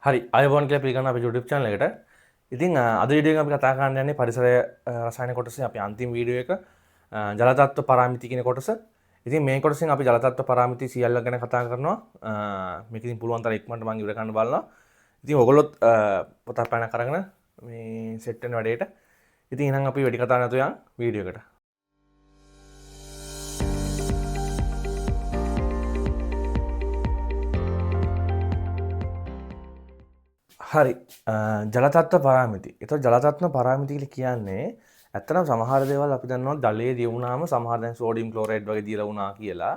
හරි අයබෝන් කියලා පිළිගන්න අපේ YouTube channel එකට. ඉතින් අද වීඩියෝ එකෙන් අපි කතා කරන්න යන්නේ පරිසරය රසායන කොටසේ අපි අන්තිම වීඩියෝ එක ජල තත්ත්ව පරාමිති කියන කොටස. ඉතින් මේ කොටසෙන් අපි ජල තත්ත්ව පරාමිති සියල්ල ගැන කතා කරනවා. මේක ඉතින් පුළුවන් තරම් ඉක්මනට මම ඉවර කරන්න බලනවා. ඉතින් ඔයගොල්ලොත් පොතක් පැනක් අරගෙන මේ සෙට් වෙන වැඩේට. ඉතින් එහෙනම් අපි වැඩි කතා නැතුව යන් වීඩියෝ එකට. හරි ජලතත්ව පරාමිති. ඒතකොට ජලතත්ව පරාමිති කියලා කියන්නේ ඇත්තටම සමහර දේවල් අපි දන්නවා ජලයේ දියුණාම සමහර දැන් සෝඩියම් ක්ලෝරයිඩ් වගේ දීලා වුණා කියලා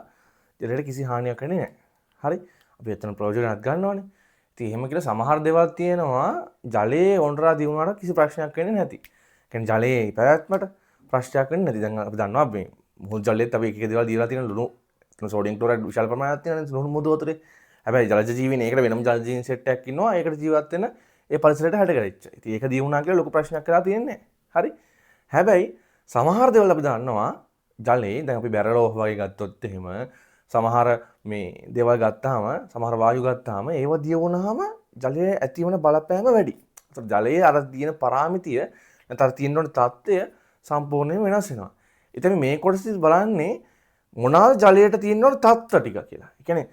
ජලයට කිසි හානියක් වෙන්නේ නැහැ. හරි. අපි එතන ප්‍රයෝජනයක් ගන්නවානේ. ඉතින් එහෙම කියලා සමහර දේවල් තියෙනවා ජලයේ ඔන්රා දියුණාට කිසි ප්‍රශ්නයක් වෙන්නේ නැති. කියන්නේ ජලයේ පැවැත්මට ප්‍රශ්නයක් වෙන්නේ නැති. දැන් අපි දන්නවා මේ මුහුදු ජලයේත් අපි එක එක දේවල් දීලා තියෙන ලුණු සෝඩියම් ක්ලෝරයිඩ් විශාල ප්‍රමාණයක් තියෙනනේ ලුණු මුහුදු වතුරේ. හැබැයි ජලජ ජීවීන් ඒකට වෙනම ජල ජීවීන් සෙට් එකක් ඉන්නවා. ඒකට ජීවත් වෙන ඒ පරිසරයට හැඩගැහිච්ච. ඉතින් ඒක දී වුණා කියලා ලොකු ප්‍රශ්නයක් කරලා තියෙන්නේ නැහැ. හරි. හැබැයි සමහර දේවල් අපි දන්නවා ජලයේ දැන් අපි බැරලෝහ වගේ ගත්තොත් එහෙම සමහර මේ දේවල් ගත්තාම සමහර වායු ගත්තාම ඒව දිය වුණාම ජලයේ ඇතිවන බලපෑම වැඩි. ඒතර ජලයේ අර තියෙන පරාමිතිය නැත්නම් අර තියෙන තත්ත්වය සම්පූර්ණයෙන් වෙනස් වෙනවා. ඉතින් මේ කොටසදී බලන්නේ මොනවාද ජලයට තියෙන තත්ත්ව ටික කියලා. ඒ කියන්නේ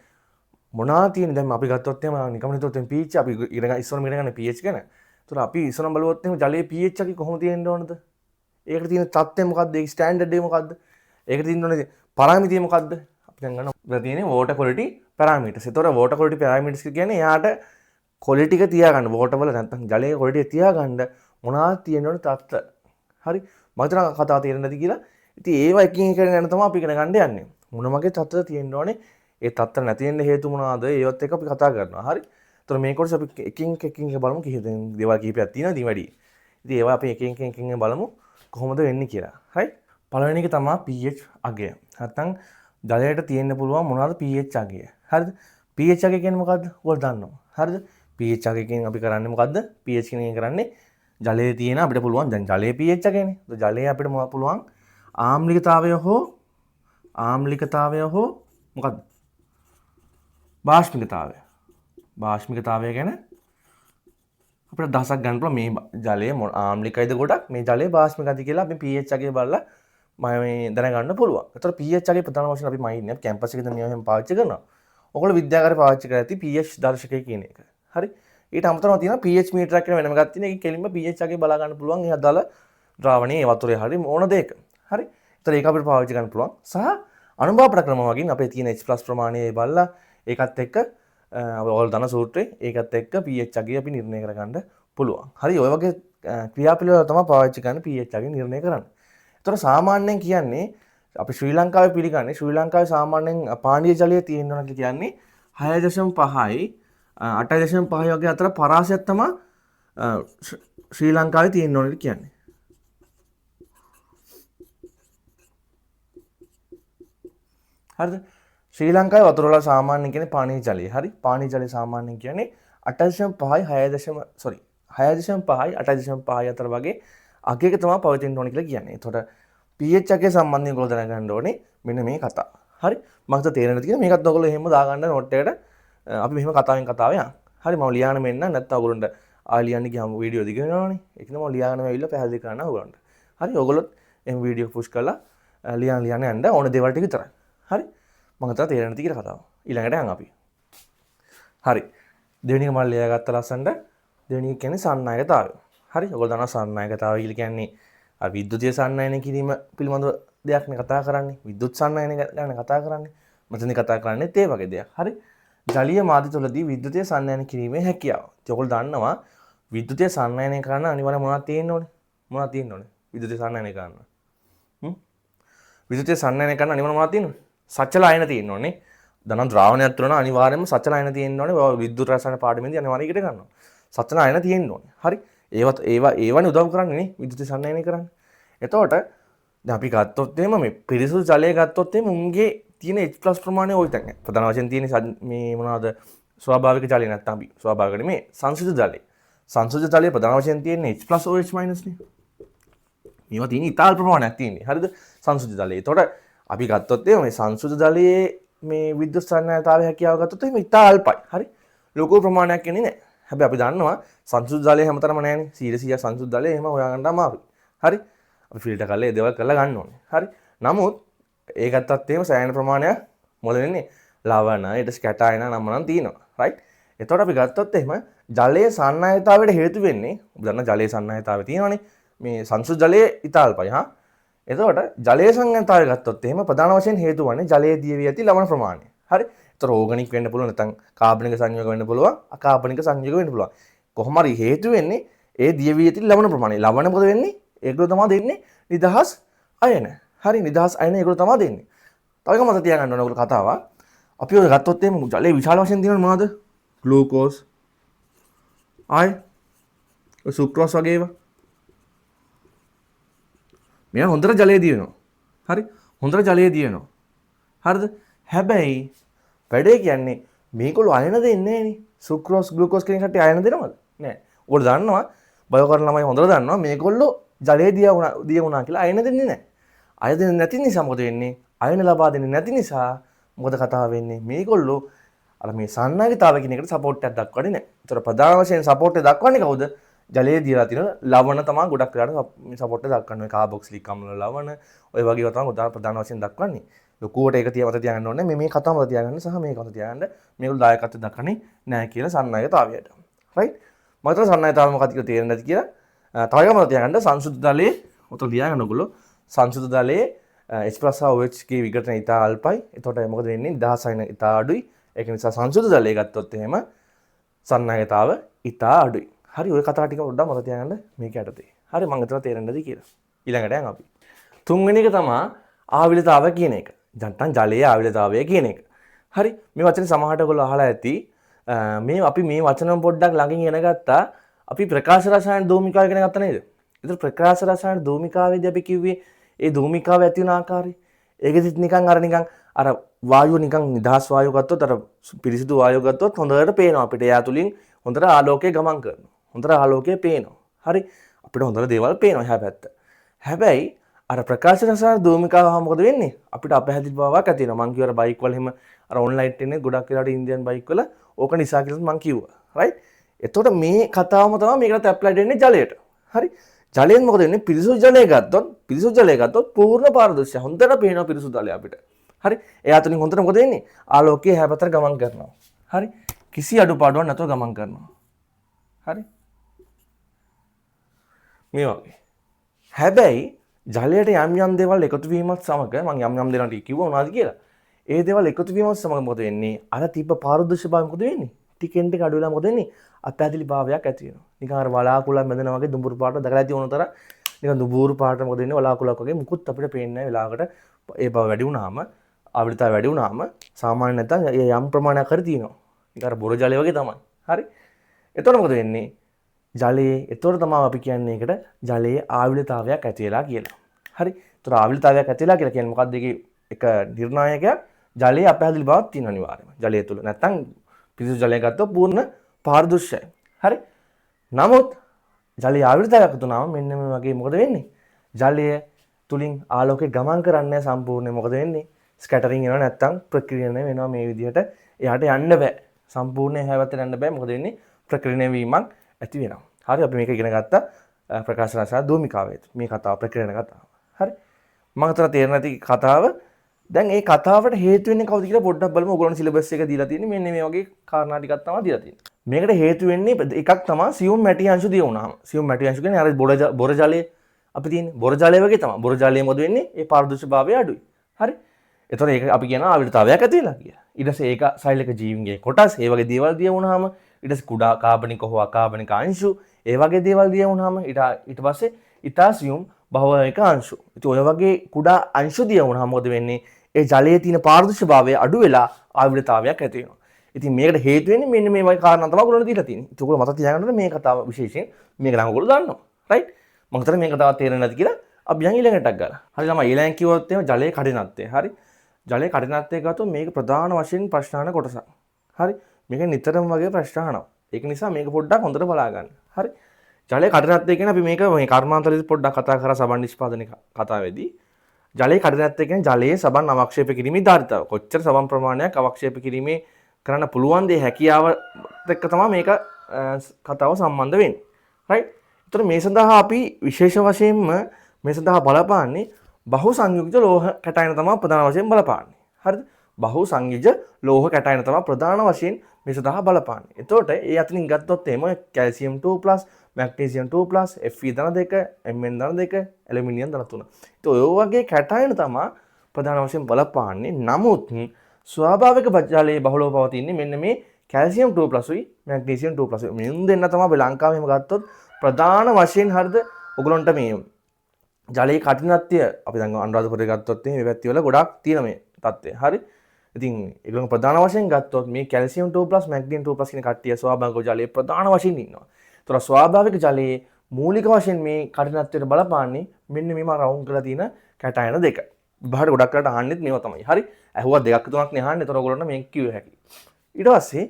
මොනවා තියෙන දැන් අපි ගත්තොත් එහෙම නිකම්ම හිතුවොත් එහෙම pH අපි ඉස්සරම ඉගෙන ගන්න pH ගැන. ඒතර අපි ඉස්සරම බලුවොත් එහෙම ජලයේ pH එක කොහොමද තියෙන්න ඕනද? ඒකට තියෙන තත්ත්වය මොකද්ද? ඒක ස්ටෑන්ඩඩ් එක මොකද්ද? ඒකට තියෙන්න ඕනේ පරාමිතිය මොකද්ද? අපි දැන් ගන්න තියෙන්නේ water quality parameters. ඒතර water quality parameters කියන්නේ එයාට quality එක තියාගන්න water වල නැත්නම් ජලයේ quality එක තියාගන්න මොනවාද තියෙන්න ඕනේ තත්ත්ව. හරි. මම හිතන කතාව තේරෙන්නේ නැති කියලා. ඉතින් ඒවා එකින් එක ගැන තමයි අපි ඉගෙන ගන්න යන්නේ. මොන වගේ තත්ත්වද තියෙන්න ඕනේ? ඒ තත්ත්ව නැති වෙන්න හේතු මොනවාද? ඒවත් එක අපි කතා කරනවා. හරි. ඒතර මේ කොටස අපි එකින් එක බලමු දේවල් කිහිපයක් තියෙනවා ඉතින් වැඩි. ඉතින් ඒවා අපි එකින් බලමු කොහොමද වෙන්නේ කියලා. හරි. පළවෙනි එක තමයි pH අගය. නැත්තම් ජලයට තියෙන්න පුළුවන් මොනවාද pH අගය. හරිද? pH අගය කියන්නේ මොකද්ද? ඔයාලා දන්නවා. හරිද? pH අගයකින් අපි කරන්නේ මොකද්ද? pH එකෙන් කරන්නේ ජලයේ තියෙන අපිට පුළුවන් දැන් ජලයේ pH අගයනේ. ජලයේ අපිට මොකක් පුළුවන්? ආම්ලිකතාවය හෝ මොකද්ද? භාෂ්මිකතාවය. භාෂ්මිකතාවය ගැන අපිට දහසක් ගන්න පුළුවන් මේ ජලය ආම්ලිකයිද ගොඩක් මේ ජලය භාෂ්මිකයිද කියලා අපි pH අගය බලලා මේ දැනගන්න පුළුවන්. ඒතර pH අගය ප්‍රධාන වශයෙන් අපි මයින්නේ කැම්පස් එකේ මේ හැම පාවිච්චි කරනවා. ඔයගොල්ලෝ විද්‍යාගාරේ පාවිච්චි කරලා ඇති pH දර්ශකය කියන එක. හරි. ඊට අමතරව තියෙනවා pH මීටරයක් කියලා වෙනම එකක් තියෙනවා. ඒක කෙලින්ම pH අගය බලා ගන්න පුළුවන්. ඒ අදාළ ද්‍රාවණයේ වතුරේ හරි ඕන දෙයක. හරි. ඒතර ඒක අපිට පාවිච්චි කරන්න පුළුවන්. සහ අනුභව ක්‍රම වගේ අපේ තියෙන H+ ප්‍රමාණය බලලා ඒකත් එක්ක ඔයාලා දන්න සූත්‍රේ ඒකත් එක්ක pH අගය අපි නිර්ණය කරගන්න පුළුවන්. හරි ඔය වගේ ක්‍රියාපිළිවෙල තමයි පාවිච්චි කරන්නේ pH අගය නිර්ණය කරන්න. ඒතර සාමාන්‍යයෙන් කියන්නේ අපි ශ්‍රී ලංකාවේ පිළිගන්නේ ශ්‍රී ලංකාවේ සාමාන්‍යයෙන් පානීය ජලය තියෙනවා කියලා කියන්නේ 6.5යි 8.5යි වගේ අතර පරාසයක් තමයි ශ්‍රී ලංකාවේ තියෙන්න ඕනේ කියන්නේ. හරිද? ශ්‍රී ලංකාවේ වතුර වල සාමාන්‍ය කියන්නේ පානීය ජලය. හරි. පානීය ජලය සාමාන්‍යයෙන් කියන්නේ 8.5යි 6.5යි 8.5යි අතර වගේ අගයක තමයි පවතින්න ඕනේ කියලා කියන්නේ. එතකොට pH අගය සම්බන්ධයෙන් ඔයගොල්ලෝ දැනගන්න ඕනේ මෙන්න මේ කතාව. හරි. මම හිතුවා තේරෙන්නේ නැති කියලා මේකත් ඔයගොල්ලෝ එහෙම දාගන්න නෝට් එකට අපි මෙහෙම කතාව යන්න. හරි මම ලියාගෙන මෙන්න නැත්නම් ඔයගොල්ලන්ට ආයෙ ලියන්න ගියාම වීඩියෝ දිග වෙනවනේ. ඒක නිසා මම ලියාගෙන ඇවිල්ලා පැහැදිලි කරන්න ඔයගොල්ලන්ට. හරි. ඔයගොල්ලොත් එහෙම වීඩියෝ පුෂ් කරලා ලියන්න යන්න ඕන දේවල් ටික විතරයි. හරි. මම හිතුවා තේරෙන්නේ නැති කියලා කතාව. ඊළඟට යන් අපි. හරි. දෙවෙනි එක මම ලියාගත්ත ලස්සනට දෙවෙනි එක කියන්නේ සන්නායකතාවය. හරි. ඔයගොල්ලෝ දන්නවා සන්නායකතාවය කියලා කියන්නේ අර විද්‍යුතීය සන්නායනය කිරීම පිළිබඳව දෙයක් නේ කතා කරන්නේ. විද්‍යුත් සන්නායනය ගැන කතා කරන්නේ. මෙතනදී කතා කරන්නේත් ඒ වගේ දෙයක්. හරි. ජලීය මාධ්‍ය තුළදී විද්‍යුතීය සන්නායනය කිරීමේ හැකියාව. ඉතින් ඔයගොල්ලෝ දන්නවා විද්‍යුතීය සන්නායනය කරන්න අනිවාර්යයෙන් මොනවද තියෙන්න ඕනේ? මොනවද තියෙන්න ඕනේ? විද්‍යුතීය සන්නායනය කරන්න. විද්‍යුතීය සන්නායනය කරන්න අනිවාර්යයෙන් මොනවද තියෙන්න ඕනේ? සචල අයන තියෙන්න ඕනේ. ධන ද්‍රාවණයක් තුන අනිවාර්යයෙන්ම සචල අයන තියෙන්න ඕනේ. ඔය විද්‍යුත් රසායන පාඩමේදී අනිවාර්යයෙන් ඉගෙන ගන්නවා. සචල අයන තියෙන්න ඕනේ. හරි. ඒවනේ උදව් කරන්නේ නේ විද්‍යුත් සන්නායනය කරන්නේ. එතකොට දැන් අපි ගත්තොත් එහෙම මේ පිරිසුදු ජලය ගත්තොත් එහෙම උන්ගේ තියෙන H+ ප්‍රමාණය ওই තැන. ප්‍රධාන වශයෙන් තියෙන මේ මොනවාද ස්වාභාවික ජලය නැත්නම් අපි ස්වාභාවික නෙමේ සංසුද්ධ ජලය. සංසුද්ධ ජලය ප්‍රධාන වශයෙන් තියෙන H+ OH- නේ. මේවා තියෙන ඉතාල ප්‍රමාණයක් තියෙන්නේ. හරිද? සංසුද්ධ ජලය. එතකොට අපි ගත්තොත් එහෙම මේ සංසුද්ධ ජලයේ මේ විද්‍යුත් සන්නායනතාවයේ හැකියාව ගත්තොත් එහෙම ඉතා අල්පයි. හරි? ලොකු ප්‍රමාණයක් එන්නේ නැහැ. හැබැයි අපි දන්නවා සංසුද්ධ ජලය හැමතැනම නැහැනේ. 100% සංසුද්ධ ජලය එහෙම හොයාගන්න අමාරුයි. හරි. අපි ෆිල්ටර් කරලා ඒ දේවල් කරලා ගන්න ඕනේ. හරි. නමුත් ඒ ගත්තත් එහෙම සෑහෙන ප්‍රමාණයක් මොකද වෙන්නේ? ලවණ ඊට ස්කැටායන නම් තියෙනවා. රයිට්. එතකොට අපි ගත්තොත් එහෙම ජලයේ සන්නායතාවයට හේතු වෙන්නේ ඔබ දන්න ජලයේ සන්නායතාවය තියෙනවානේ. මේ සංසුද්ධ ජලයේ ඉතාල්පයි හා. එතකොට ජලයේ සන්නායතාවය ගත්තොත් එහෙම ප්‍රධාන වශයෙන් හේතු වන්නේ ජලයේ දියවී ඇති ලවණ ප්‍රමාණය. හරි. ඒතර ඕගනික් වෙන්න පුළුවන් නැත්නම් කාබනික සංයෝග වෙන්න පුළුවන් අකාබනික සංයෝග වෙන්න පුළුවන්. කොහොම හරි හේතු වෙන්නේ ඒ දියවී ඇති ලවණ ප්‍රමාණය. ලවණ මොකද වෙන්නේ? ඒගොල්ලෝ තමයි දෙන්නේ නිදහස් අයන. හරි නිදහස් අයන ඒගොල්ලෝ තමයි දෙන්නේ. තව එක මතක තියාගන්න ඕන ඔයගොල්ලෝ කතාව. අපි ඔය ගත්තොත් එහෙම ජලයේ විශාල වශයෙන් තියෙනවද මොනවද? ග්ලූකෝස් ආයි සුක්‍රෝස් වගේ ඒවා. මෙයා හොඳට ජලයේ දිනනවා. හරි හොඳට ජලයේ දිනනවා. හරිද? හැබැයි වැඩේ කියන්නේ මේගොල්ලෝ අයන දෙන්නේ නැහනේ. සුක්‍රෝස් ග්ලූකෝස් කියන කට්ටිය අයන දෙනවද? නෑ. ඔයගොල්ලෝ දන්නවා බයෝ කරන ළමයි හොඳට දන්නවා මේගොල්ලෝ ජලයේ දිය වුණා කියලා අයන දෙන්නේ නැහැ. අය දෙන්නේ නැති නිසා මොකද වෙන්නේ? අයන ලබා දෙන්නේ නැති නිසා මොකද කතාව වෙන්නේ? මේගොල්ලෝ අර මේ සන්නායකතාවය කියන එකට සපෝට් එකක් දක්වන්නේ නැහැ. ඒතර ප්‍රධාන වශයෙන් සපෝට් එක දක්වන්නේ කවුද? ජලයේ දියලා තියෙන ලවණ තමයි ගොඩක් වෙලාවට මේ සපෝට් එක දක්වන්නේ. කාබොක්සිලික් අම්ල ලවණ ඔය වගේ ඒවා තමයි ප්‍රධාන වශයෙන් දක්වන්නේ. ලොකුවට ඒක මත තියාගන්න ඕනේ. මේ කතාව මත තියාගන්න සහ මේක මත තියාගන්න මේගොල්ලෝ දායකත්වය දක්වන්නේ නැහැ කියලා සන්නායකතාවයට. රයිට්? මම හිතනවා සන්නායකතාවය මොකක්ද කියලා තේරෙන්නේ නැති කියලා. තව එක මත තියාගන්න සංසුද්ධ ජලයේ උතල තියාගන්න ඔයගොල්ලෝ සංසුද්ධ ජලයේ H+OH ගේ විඝටන ඉතා අල්පයි. එතකොට මොකද වෙන්නේ? නිදහස් අයන ඉතා අඩුයි. ඒක නිසා සංසුද්ධ ජලය ගත්තොත් එහෙම සන්නායකතාව ඉතා අඩුයි. හරි ඔය කතා ටික පොඩ්ඩක් මතක තියාගන්න මේක යටතේ. හරි මම හිතනවා තේරෙන්නේ නැති කියලා. ඊළඟට යන් අපි. තුන්වෙනි එක තමයි ආවිලතාවය කියන එක. නැත්නම් ජලයේ ආවිලතාවය කියන එක. හරි මේ වචනේ සමහරට ඔයගොල්ලෝ අහලා ඇති. මේ අපි මේ වචන පොඩ්ඩක් ළඟින් ඉගෙන ගත්තා. අපි ප්‍රකාශ රසායන දූමිකාව ඉගෙන ගත්තා නේද? ඒතර ප්‍රකාශ රසායන දූමිකාවේදී අපි කිව්වේ ඒ දූමිකාව ඇති වෙන ආකාරය. ඒකෙදිත් නිකන් අර වායුව නිකන් නිදහස් වායුව ගත්තොත් අර පිරිසිදු වායුව ගත්තොත් හොඳට පේනවා අපිට. එයා තුලින් හොඳට ආලෝකය ගමන් කරනවා. හොඳට ආලෝකය පේනවා. හරි අපිට හොඳට දේවල් පේනවා එහා පැත්ත. හැබැයි අර ප්‍රකාශ රසායන දූමිකාව මොකද වෙන්නේ? අපිට අපහැදිලි බවක් ඇති වෙනවා. මං කිව්වා අර බයික් වල එහෙම අර ඔන්ලයින් එන්නේ ගොඩක් වෙලාවට ඉන්දියන් බයික් වල ඕක නිසා කියලා මං කිව්වා. රයිට්? එතකොට මේ කතාවම තමයි මේකට ඇප්ලයිඩ් වෙන්නේ ජලයට. හරි? ජලයෙන් මොකද වෙන්නේ? පිරිසුදු ජලය ගත්තොත් පූර්ණ පාරදර්ශය. හොඳට පේනවා පිරිසුදු ජලය අපිට. හරි? එයා තුලින් හොඳට මොකද වෙන්නේ? ආලෝකය එහා පැත්තට ගමන් කරනවා. හරි? කිසි අඩුපාඩුවක් නැතුව ගමන් කරනවා. හරි? මේ වගේ. හැබැයි ජලයට යම් දේවල් එකතු වීමත් සමග මම යම් දේවල් කිව්වා මොනවද කියලා. ඒ දේවල් එකතු වීමත් සමග මොකද වෙන්නේ? අර තිබ්බ පාරදර්ශභාවය මොකද වෙන්නේ? ටිකෙන් ටික අඩු වෙලා මොකද වෙන්නේ? අපහැදිලි භාවයක් ඇති වෙනවා. නිකන් අර වලාකුළක් මැදෙනා වගේ දුඹුරු පාට දැකලා ඇති වුණතර නිකන් දුඹුරු පාට මොකද වෙන්නේ? වලාකුළක් වගේ මුකුත් අපිට පේන්නේ නැහැ වෙලාවකට. ඒ බව වැඩි වුණාම ආවිලතාවය වැඩි වුණාම සාමාන්‍ය නැත්තම් යම් ප්‍රමාණයක් හරි තියෙනවා. නිකන් අර බොර ජලය වගේ තමයි. හරි? එතකොට මොකද වෙන්නේ? ජලයේ එතකොට තමයි අපි කියන්නේ ඒකට ජලයේ ආවිලතාවයක් ඇති වෙලා කියලා. හරි? ඒතර ආවිලතාවයක් ඇති වෙලා කියලා කියන්නේ මොකක්ද? ඒකේ එක නිර්ණායකයක් ජලයේ අපහැදිලි බවක් තියෙන අනිවාර්යයෙන්ම. ජලය තුල. නැත්තම් පිරිසිදු ජලය ගත්තොත් පූර්ණ පාරදර්ශයයි. හරි? නමුත් ජලයේ ආවිලතාවයක් තුනම මෙන්න මේ වගේ මොකද වෙන්නේ? ජලය තුලින් ආලෝකය ගමන් කරන්නේ සම්පූර්ණයෙන් මොකද වෙන්නේ? ස්කැටරින් වෙනවා නැත්තම් ප්‍රක්‍රියණය වෙනවා මේ විදිහට. එයාට යන්න බෑ. සම්පූර්ණයෙන් හැවතට යන්න බෑ. මොකද වෙන්නේ? ප්‍රක්‍රියණය වීමක් ඇති වෙනවා. හරි අපි මේක ඉගෙන ගත්තා ප්‍රකාශ රසායන දූමිකාවේ. මේ කතාව ප්‍රක්‍රියන කතාව. හරි? මම හිතලා තේරෙන්නේ නැති කතාව. දැන් මේ කතාවට හේතු වෙන්නේ කවුද කියලා පොඩ්ඩක් බලමු. ඔයගොල්ලෝ සිලබස් එක දීලා තියෙන්නේ මෙන්න මේ වගේ කාරණා ටිකක් තමයි දීලා තියෙන්නේ. මේකට හේතු වෙන්නේ එකක් තමයි සියුම් මැටි අංශු දිය වුණාම. සියුම් මැටි අංශු කියන්නේ අර බොර ජලයේ අපි තියෙන්නේ බොර ජලය වගේ තමයි. බොර ජලයේ මොකද වෙන්නේ? ඒ පාරදර්ශභාවය අඩුයි. හරි? එතකොට ඒක අපි කියනවා ආවිලතාවයක් ඇති වෙලා කියලා. ඊට පස්සේ ඒක සෛලික ජීවීන්ගේ කොටස් ඒ වගේ දේවල් දිය වුණාම ඊට පස්සේ කුඩා කාබනික හෝ අකාබනික අංශු ඒ වගේ දේවල් දිය වුණාම ඊට පස්සේ ඉතාසියුම් භවයක අංශු. ඉතින් ඔය වගේ කුඩා අංශු දිය වුණාම මොකද වෙන්නේ? ඒ ජලයේ තියෙන පාරදර්ශභාවය අඩු වෙලා ආවිලතාවයක් ඇති වෙනවා. ඉතින් මේකට හේතු වෙන්නේ මෙන්න මේ වගේ කාරණා තමයි ඔයගොල්ලෝ දීලා තියෙන්නේ. ඒක ඔයගොල්ලෝ මතක තියාගන්න ඕනේ මේ කතාව විශේෂයෙන් මේක නම් ඔයගොල්ලෝ දන්නවා. රයිට්? මම හිතන්නේ මේ කතාව තේරෙන්නේ නැති කියලා අපි යන් ඊළඟටක් ගන්න. හරි ළමයි ඊළඟ කිව්වොත් එහෙම ජලයේ කඩිනත්වය. හරි? ජලයේ කඩිනත්වය ගත්තොත් මේක ප්‍රධාන වශයෙන් ප්‍රශ්න අහන කොටසක්. හරි? මේක නිතරම වගේ ප්‍රශ්න අහනවා. ඒක නිසා මේක පොඩ්ඩක් හොඳට බලා ගන්න. හරි? ජලයේ කඩිනත්වය කියන්නේ අපි මේක මේ කර්මාන්තරයේදී පොඩ්ඩක් කතා කරා සබන් නිෂ්පාදනයේ කතාවේදී. ජලයේ කඩිනත්වය කියන්නේ ජලයේ සබන් අවක්ෂේප කිරීමේ ධාරිතාව. කොච්චර සබන් ප්‍රමාණයක් අවක්ෂේප කිරීමේ කරන්න පුළුවන් දේ හැකියාවත් එක්ක තමයි මේක කතාව සම්බන්ධ වෙන්නේ. right? ඒතර මේ සඳහා අපි විශේෂ වශයෙන්ම මේ සඳහා බලපාන්නේ බහු සංයුක්ත ලෝහ කැටයන තමයි ප්‍රධාන වශයෙන් බලපාන්නේ. හරිද? බහු සංයුජ ලෝහ කැටයන තමයි ප්‍රධාන වශයෙන් මේ සඳහා බලපාන්නේ. එතකොට ඒ අතරින් ගත්තොත් එහෙම කැල්සියම් 2+, මැග්නීසියම් 2+, Fe ධන 2, Mn ධන 2, ඇලුමිනියම් ධන 3. ඒත් ඔය වගේ කැටයන තමයි ප්‍රධාන වශයෙන් බලපාන්නේ. නමුත් ස්වාභාවික ජලයේ බහුලව පවතින්නේ මෙන්න මේ කැල්සියම් 2+ උයි මැග්නීසියම් 2+. මේ දෙන්න තමයි අපි ලංකාවේම ගත්තොත් ප්‍රධාන වශයෙන් හරිද ඔයගලන්ට මේ ජලයේ කඨිනත්වය අපි දැන් අනුරාධපුරේ ගත්තොත් මේ පැති වල ගොඩක් තියෙන මේ තත්ත්වය. හරි. ඉතින් ඒගොල්ලෝ ප්‍රධාන වශයෙන් ගත්තොත් මේ කැල්සියම් 2+ මැග්නීසියම් 2+ කියන කට්ටිය ස්වාභාවික ජලයේ ප්‍රධාන වශයෙන් ඉන්නවා. ඒතර ස්වාභාවික ජලයේ මූලික වශයෙන් මේ කඨිනත්වයට බලපාන්නේ මෙන්න මේම රවුම් කරලා තියෙන කැටයන දෙක. විභාගයට ගොඩක් කරලා අහන්නෙත් මේවා තමයි. හරි. ඇහුවා දෙකක් තුනක් නේ අහන්නේ. ඒතර ඔයගොල්ලන්ට මේක කිව්ව හැකියි. ඊට පස්සේ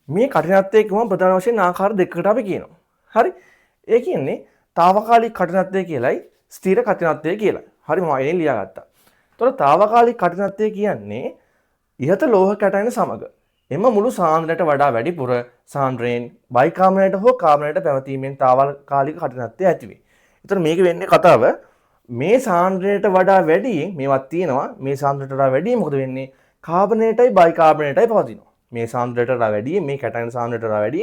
මේ කඨිනත්වයේ කිව්වම ප්‍රධාන වශයෙන් ආකාර දෙකකට අපි කියනවා. හරි. ඒ කියන්නේ తాවකාලික කඨිනත්වය කියලයි ස්ථිර කඨිනත්වය කියලා. හරි මම එනේ ලියාගත්තා. ඒතකොට తాවකාලික කඨිනත්වය කියන්නේ ඉහත ලෝහ කැටයන සමග එම මුළු සාන්ද්‍රණයට වඩා වැඩිපුර සාන්ද්‍රයෙන් බයිකාර්බනේට හෝ කාබනේට පැවතීමෙන් తాවකාලික කඨිනත්වය ඇති වේ. ඒතර මේක වෙන්නේ කතාව මේ සාන්ද්‍රණයට වඩා වැඩි මේවත් තියෙනවා මේ සාන්ද්‍රණයට වඩා වැඩි මොකද වෙන්නේ කාබනේටයි බයිකාර්බනේටයි පවතිනවා. මේ සාන්ද්‍රණයට වඩා වැඩි මේ කැටයන සාන්ද්‍රණයට වඩා වැඩි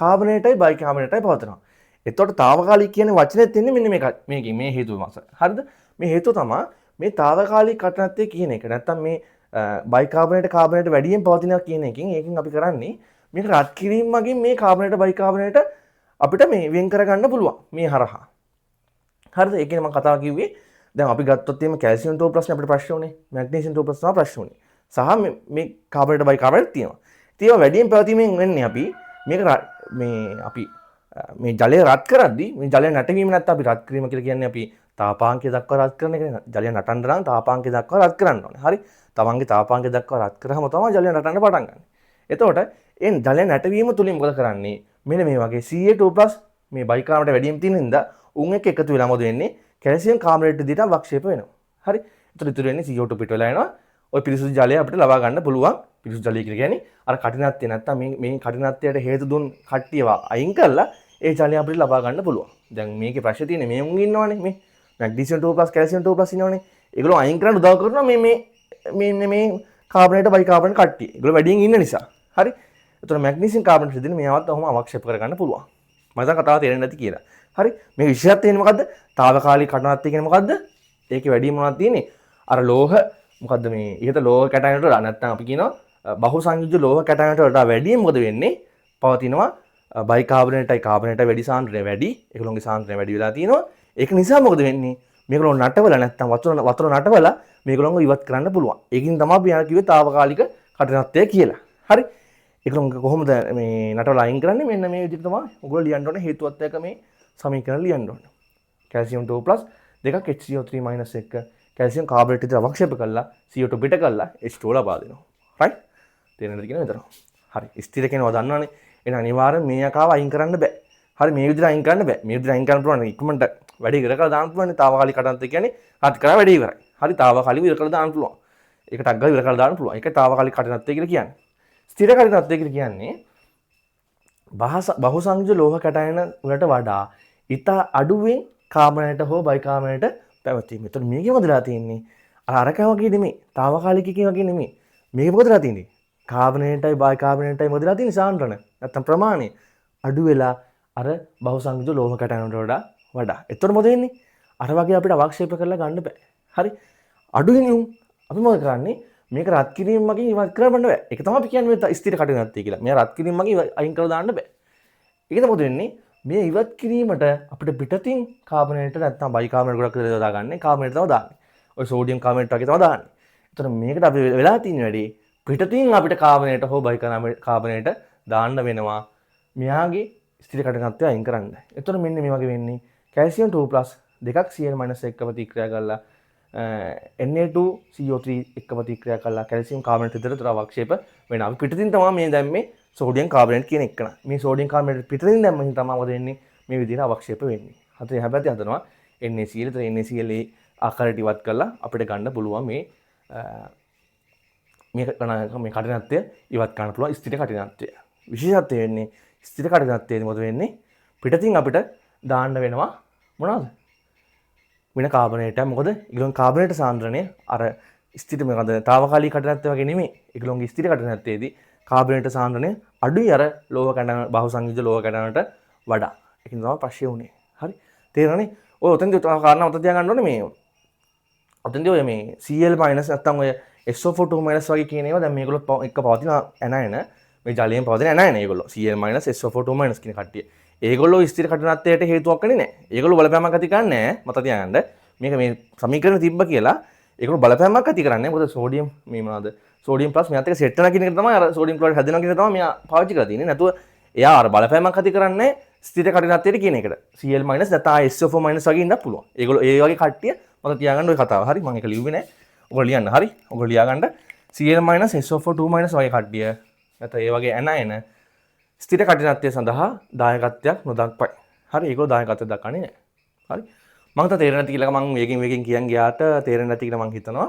කාබනේටයි බයිකාර්බනේටයි පවතිනවා. එතකොට తాවකාලික කියන වචනේ තියෙන්නේ මෙන්න මේකේ මේ හේතුව මාස. හරිද? මේ හේතුව තමයි මේ తాවකාලික කඨිනත්වය කියන එක. නැත්තම් මේ බයිකාර්බනේට කාබනේට වැඩියෙන් පවතිනවා කියන එකෙන් ඒකෙන් අපි කරන්නේ මේක රත් කිරීම මගින් මේ කාබනේට බයිකාර්බනේට අපිට මේ වෙන් කරගන්න පුළුවන් මේ හරහා. හරිද? ඒ කියන්නේ මම කතාව කිව්වේ දැන් අපි ගත්තොත් එimhe කැල්සියම් 2+ අපිට ප්‍රශ්න උනේ. මැග්නීසියම් 2+ තමයි ප්‍රශ්න උනේ. සහ මේ කාබනේට බයිකාර්බනේට තියෙනවා. ඉතින් ඒවා වැඩියෙන් පැවතීමෙන් වෙන්නේ අපි මේක මේ අපි මේ ජලය රත් කරද්දී මේ ජලය නැටවීම නැත්නම් අපි රත් කිරීම කියලා කියන්නේ අපි තාපාංකය දක්වා රත් කරන එක. ජලය නටන්න නම් තාපාංකය දක්වා රත් කරන්න ඕනේ. හරි. තමන්ගේ තාපාංකය දක්වා රත් කරාම තමයි ජලය නටන්න පටන් ගන්න. එතකොට ඒ ජලය නැටවීම තුලින් මොකද කරන්නේ? මෙන්න මේ වගේ Ca2+ මේ බයිකාර්බනේට වැඩියෙන් තියෙන හින්දා උන් එක්ක එකතු වෙලා මොකද වෙන්නේ? කැල්සියම් කාබනේට් දිහට වක්ෂේප වෙනවා. හරි. එතකොට ඉතුරු වෙන්නේ CO2 පිට වෙලා යනවා. ওই පිරිසුදු ජලය අපිට ලබා ගන්න පුළුවන්. පිරිසුදු ජලය කියලා කියන්නේ අර කඨිනත්වය නැත්තම් මේ කඨිනත්වයට හේතු දුන් කට්ටියව අයින් කරලා ඒ ජලය අපිට ලබා ගන්න පුළුවන්. දැන් මේකේ ප්‍රශ්නේ තියෙන්නේ මේ උන් ඉන්නවනේ මේ මැග්නීසියම් 2+ කැල්සියම් 2+ ඉන්නවනේ. ඒගොල්ලෝ අයින් කරන්න උදව් කරනවා මේ කාබනේට බයිකාර්බනේට කට්ටිය. ඒගොල්ලෝ වැඩියෙන් ඉන්න නිසා. හරි. එතකොට මැග්නීසියම් කාබනේට දෙන මේවත් ඔහොම අවක්ෂේප කරගන්න පුළුවන්. මම දැන් කතාව තේරෙන්නේ නැති කියලා. හරි. මේ විශේෂයක් තියෙන්නේ මොකද්ද? తాවකාලික කඨිනත්වය කියන්නේ මොකද්ද? ඒකේ වැඩි මොනවද තියෙන්නේ? අර ලෝහ මොකද්ද මේ ඉහත ලෝහ කැටයනට වඩා නැත්නම් අපි කියනවා බහු සංයුජ ලෝහ කැටයනට වඩා වැඩි මොකද වෙන්නේ? පවතිනවා බයිකාර්බනේටයි කාබනේටයි වැඩි සාන්ද්‍රණය වැඩි. ඒගොල්ලෝගේ සාන්ද්‍රණය වැඩි වෙලා තියෙනවා. ඒක නිසා මොකද වෙන්නේ? මේගොල්ලෝ නටවල නැත්නම් වතුර නටවල මේගොල්ලෝ ඉවත් කරන්න පුළුවන්. ඒකින් තමයි අපි යන කිව්වේ తాවකාලික කඨිනත්වය කියලා. හරි. ඒගොල්ලෝ කොහොමද මේ නටවල අයින් කරන්නේ? මෙන්න මේ විදිහට තමයි ඔයගොල්ලෝ ලියන්න ඕනේ හේතුවත් එක්ක මේ සමීකරණ ලියන්න ඕනේ. කැල්සියම් 2+ දෙකක් HCO3- 1 කැල්සියම් කාබනේට් විතර අවක්ෂේප කරලා CO2 පිට කරලා H2O ලබා දෙනවා. right? තේරෙනවද කියන විතර. හරි. ස්ථිර කෙනවා දන්නවනේ. එහෙනම් අනිවාර්යෙන් මේ යකාව අයින් කරන්න බෑ. හරි මේ විදිහට අයින් කරන්න බෑ. මේ විදිහට අයින් කරන්න පුළුවන් ඉක්මනට වැඩි ඉවර කරලා දාන්න පුළුවන්. తాවකාලික කඨිනත්වය කියන්නේ රත් කරලා වැඩි ඉවරයි. හරි తాවකාලික ඉවර කරලා දාන්න පුළුවන්. ඒකට අග්ගල ඉවර කරලා දාන්න පුළුවන්. ඒක తాවකාලික කඨිනත්වය කියලා කියන්නේ. ස්ථිර කඨිනත්වය කියලා කියන්නේ බහු සංයුජ ලෝහ කැටයන වලට වඩා ඉතා අඩුවෙන් කාබනේට හෝ බයිකාර්බනේට පැවතීම. එතකොට මේකේ මොකදලා තියෙන්නේ? අරක වගේ නෙමෙයි. తాවකාලික එකේ වගේ නෙමෙයි. මේකේ මොකදලා තියෙන්නේ? කාබනේටයි බයිකාර්බනේටයි මොකදලා තියෙන්නේ සාන්ද්‍රණ. නැත්තම් ප්‍රමාණය අඩු වෙලා අර බහු සංයුජ ලෝහ කැටයන වලට වඩා. එතකොට මොකද වෙන්නේ? අර වගේ අපිට අවක්ෂේප කරලා ගන්න බෑ. හරි. අඩුවෙන් අපි මොකද කරන්නේ? මේක රත් කිරීම මගින් ඉවත් කරන්න බෑ. ඒක තමයි අපි කියන්නේ ස්ථිර කඨිනත්වය කියලා. මේ රත් කිරීම මගින් අයින් කරලා දාන්න බෑ. ඒකද මොකද වෙන්නේ? මේ ඉවත් කිරීමට අපිට පිටතින් කාබනේට නැත්නම් බයිකාර්බනේට ගොඩක් විතර දාගන්නේ කාබනේට තමයි දාන්නේ. ඔය සෝඩියම් කාබනේට් වගේ තමයි දාන්නේ. ඒතර මේකට අපි වෙලා තියෙන වැඩි පිටතින් අපිට කාබනේට හෝ බයිකාර්බනේට දාන්න වෙනවා. මෙයාගේ ස්ථිර කඨිනත්වය අයින් කරන්න. ඒතර මෙන්න මේ වගේ වෙන්නේ කැල්සියම් 2+ දෙකක් Cl- 1 ප්‍රතික්‍රියා කරලා Na2CO3 එක්ක ප්‍රතික්‍රියා කරලා කැල්සියම් කාබනේට් විතර අවක්ෂේප වෙනවා. අපි පිටතින් තමයි මේ දැම්මේ සෝඩියම් කාබනේට් කියන එක. මේ සෝඩියම් කාබනේට් පිටතින් දැම්මම තමයි මොකද වෙන්නේ? මේ විදිහට අවක්ෂේප වෙන්නේ. හතේ හැබැයි හදනවා NaCl. ඒතර NaCl ඒ ආකාරයට ඉවත් කරලා අපිට ගන්න පුළුවන් මේ මේ කටිනත්වය ඉවත් කරන්න පුළුවන් ස්ථිර කටිනත්වය. විශේෂත්වය වෙන්නේ ස්ථිර කටිනත්වයේදී මොකද වෙන්නේ? පිටතින් අපිට දාන්න වෙනවා මොනවද? වෙන කාබනේටයක්. මොකද ඒගොල්ලෝ කාබනේට සාන්ද්‍රණය අර ස්ථිර මොකද తాවකාලික කටිනත්වය වගේ නෙමෙයි. ඒගොල්ලෝගේ ස්ථිර කටිනත්වයේදී කාබනේට සාන්ද්‍රණය අඩුයි අර ලෝහ කැඩන බහු සංයුජ ලෝහ කැඩනට වඩා. ඒකින් තමයි ප්‍රශ්නේ උනේ. හරි. තේරෙනවනේ? ඔය ඔතෙන්දී කාරණා මතක තියාගන්න ඕනේ මේ. ඔතෙන්දී ඔය මේ Cl- නැත්තම් ඔය SO4 වගේ කියන ඒවා දැන් මේගොල්ලෝ එක පවතින ඇනයන මේ ජලයෙන් පවතින ඇනයන ඒගොල්ලෝ Cl- SO4 කියන කට්ටිය. ඒගොල්ලෝ ස්ථිර කටිනත්වයට හේතුවක් වෙන්නේ නැහැ. ඒගොල්ලෝ බලපෑමක් ඇති කරන්නේ නැහැ. මතක තියාගන්න. මේක මේ සමීකරණ තිබ්බ කියලා ඒගොල්ලෝ බලපෑමක් ඇති කරන්නේ. මොකද සෝඩියම් මේ මොනවාද? සෝඩියම් ප්ලස් මෙයාත් එක්ක සෙට් වෙනවා කියන එක තමයි අර සෝඩියම් ක්ලෝරයිඩ් හැදෙනවා කියන එක තමයි මෙයා පාවිච්චි කරලා තියෙන්නේ. නැතුව එයා අර බලපෑමක් ඇති කරන්නේ ස්ථිර කටිනත්වයට කියන එකට. Cl- නැත්නම් SO4- වගේ ඉන්නත් පුළුවන්. ඒගොල්ලෝ ඒ වගේ කට්ටිය මතක තියාගන්න ওই කතාව. හරි මම ඒක ලියුවේ නැහැ. ඔයගොල්ලෝ ලියන්න. හරි. ඔයගොල්ලෝ ලියාගන්න Cl- SO4 වගේ කට්ටිය නැත්නම් ඒ වගේ ඇනයන ස්ථිර කටිනත්වය සඳහා දායකත්වයක් නොදක්වයි. හරි ඒකෝ දායකත්වයක් දක්වන්නේ නැහැ. හරි. මම තා තේරෙන්නේ නැති කියලා මම වේගෙන් කියන් ගියාට තේරෙන්නේ නැති කියලා මම හිතනවා.